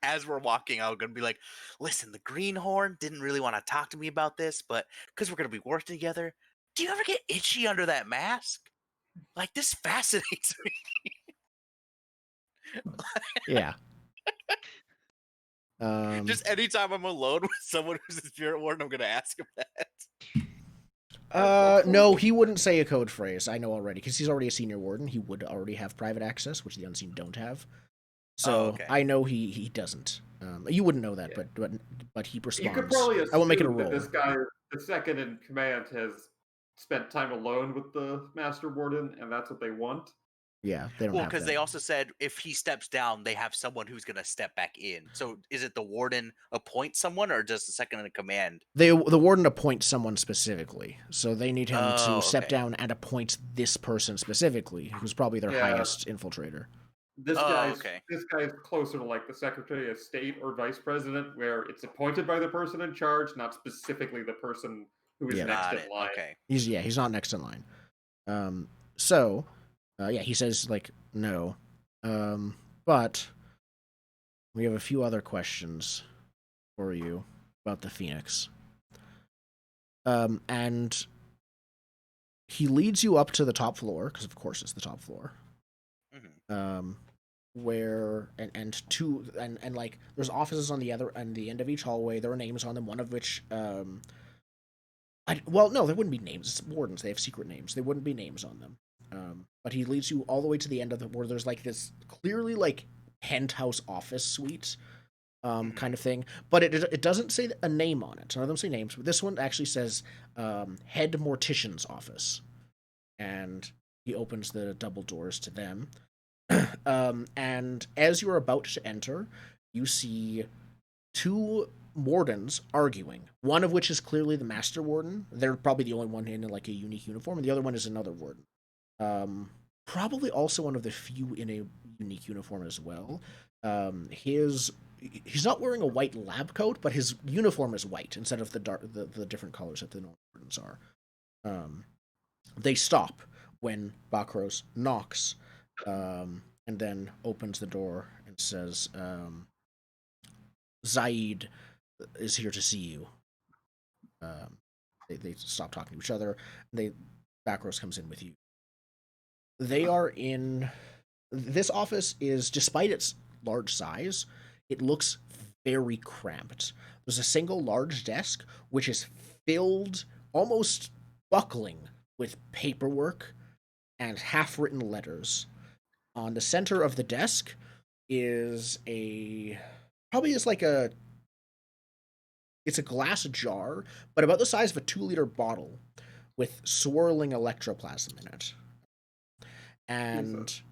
As we're walking, I'm gonna be like, listen, the Greenhorn didn't really want to talk to me about this, but because we're gonna be working together, do you ever get itchy under that mask? Like, this fascinates me. Yeah. Just anytime I'm alone with someone who's a spirit warden, I'm gonna ask him that. No, he wouldn't say a code phrase. I know already because he's already a senior warden. He would already have private access, which the Unseen don't have. So okay. I know he doesn't. You wouldn't know that, Yeah. but he responds. You could probably assume I won't make it a that roll. this guy, the second in command, has spent time alone with the Master Warden, and that's what they want. Yeah, they don't Well, have because that. they also said if he steps down, they have someone who's gonna step back in. So is it the warden appoint someone, or does the second in command? The warden appoints someone specifically, so they need him Oh, to step okay. down and appoint this person specifically, who's probably their Yeah. highest infiltrator. This Oh, guy's okay. this guy's closer to like the Secretary of State or Vice President, where it's appointed by the person in charge, not specifically the person who is Yeah. next Got in it. line. Okay. He's not next in line. So he says like no, but we have a few other questions for you about the Phoenix. And he leads you up to the top floor because of course it's the top floor. Mhm. Where and like there's offices on the end of each hallway. There are names on them. One of which no, there wouldn't be names. It's wardens. They have secret names. There wouldn't be names on them. But he leads you all the way to the end of where there's like this clearly like penthouse office suite, kind of thing. But it doesn't say a name on it. None of them say names. But this one actually says head mortician's office, and he opens the double doors to them. And as you're about to enter, you see two wardens arguing. One of which is clearly the Master Warden. They're probably the only one in like a unique uniform, and the other one is another warden. Probably also one of the few in a unique uniform as well. He's not wearing a white lab coat, but his uniform is white instead of the different colors that the normal wardens are. They stop when Bakros knocks. And then opens the door and says, Zaid is here to see you. They stop talking to each other. Backrows comes in with you. They are in. This office is, despite its large size, it looks very cramped. There's a single large desk which is filled, almost buckling, with paperwork and half-written letters. On the center of the desk is it's a glass jar, but about the size of a 2-liter bottle with swirling electroplasm in it. And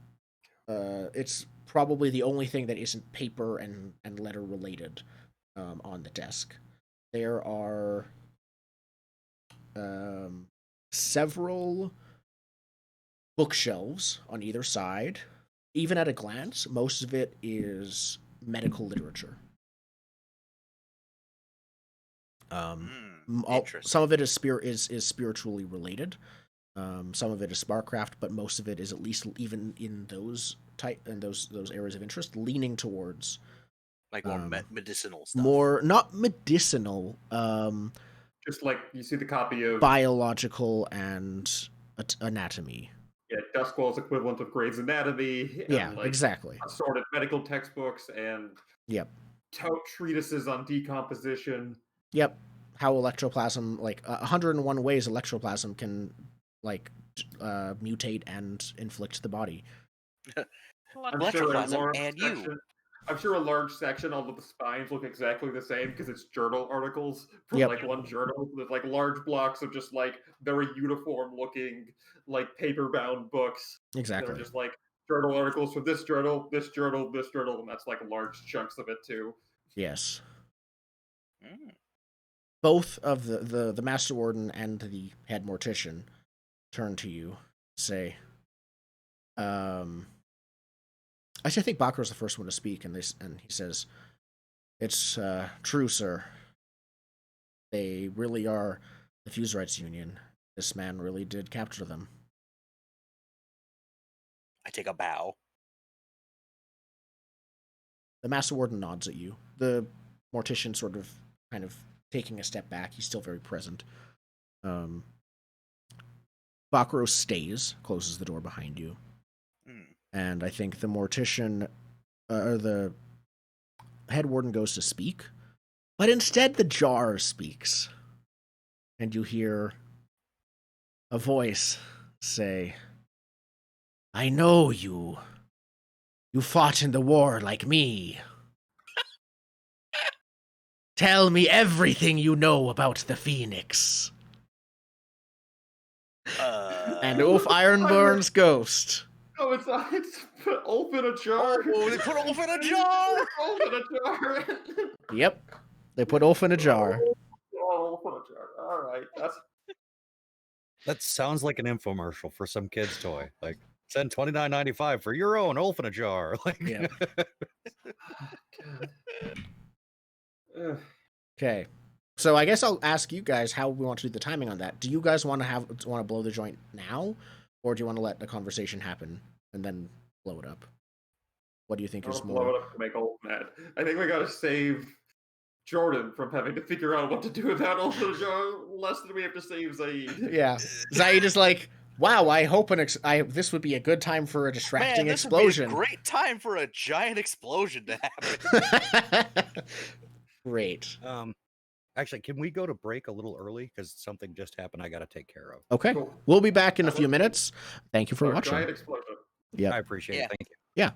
it's probably the only thing that isn't paper and letter related on the desk. There are several bookshelves on either side. Even at a glance, most of it is medical literature. Some of it is spiritually related. Some of it is Sparkcraft, but most of it is, at least even in those areas of interest, leaning towards like more medicinal stuff. More not medicinal. Just like you see the copy of biological and anatomy. Yeah, Duskwall's equivalent of Gray's Anatomy. Yeah, like exactly. Assorted medical textbooks and treatises on decomposition. Yep. How electroplasm, like 101 ways electroplasm can mutate and inflict the body. I'm sure a large section, although the spines look exactly the same because it's journal articles from one journal with large blocks of just very uniform looking paper-bound books. Exactly. They're just journal articles from this journal, this journal, this journal, and that's large chunks of it too. Yes. Both of the Master Warden and the head mortician turn to you, say, Actually, I think Bakur's the first one to speak, and he says, "It's true, sir. They really are the Fusewrights Union. This man really did capture them." I take a bow. The Master Warden nods at you. The mortician kind of taking a step back. He's still very present. Bakuro stays, closes the door behind you. And I think the mortician, or the head warden, goes to speak, but instead the jar speaks. And you hear a voice say, "I know you. You fought in the war like me. Tell me everything you know about the Phoenix." And Ulf Ironburn's ghost. Oh, it's put Ulf in a jar. Oh, they put Ulf in a jar. Ulf in a jar. Yep, they put Ulf in a jar. Ulf in a jar. All right, that sounds like an infomercial for some kid's toy. Send $29.95 for your own Ulf in a jar. Yeah. Okay. So I guess I'll ask you guys how we want to do the timing on that. Do you guys want to blow the joint now, or do you want to let the conversation happen and then blow it up? What do you think is more? Blow it up to make Ulf mad. I think we got to save Jordan from having to figure out what to do with that Ulf in a jar less than we have to save Zaid. Yeah, Zaid is like, "Wow, I hope this would be a good time for a distracting explosion. Would be a great time for a giant explosion to happen." Great. Actually, can we go to break a little early? Because something just happened I got to take care of. Okay. Cool. We'll be back in a few minutes. Thank you for watching. Giant explosion. Yeah. I appreciate it. Thank you. Yeah.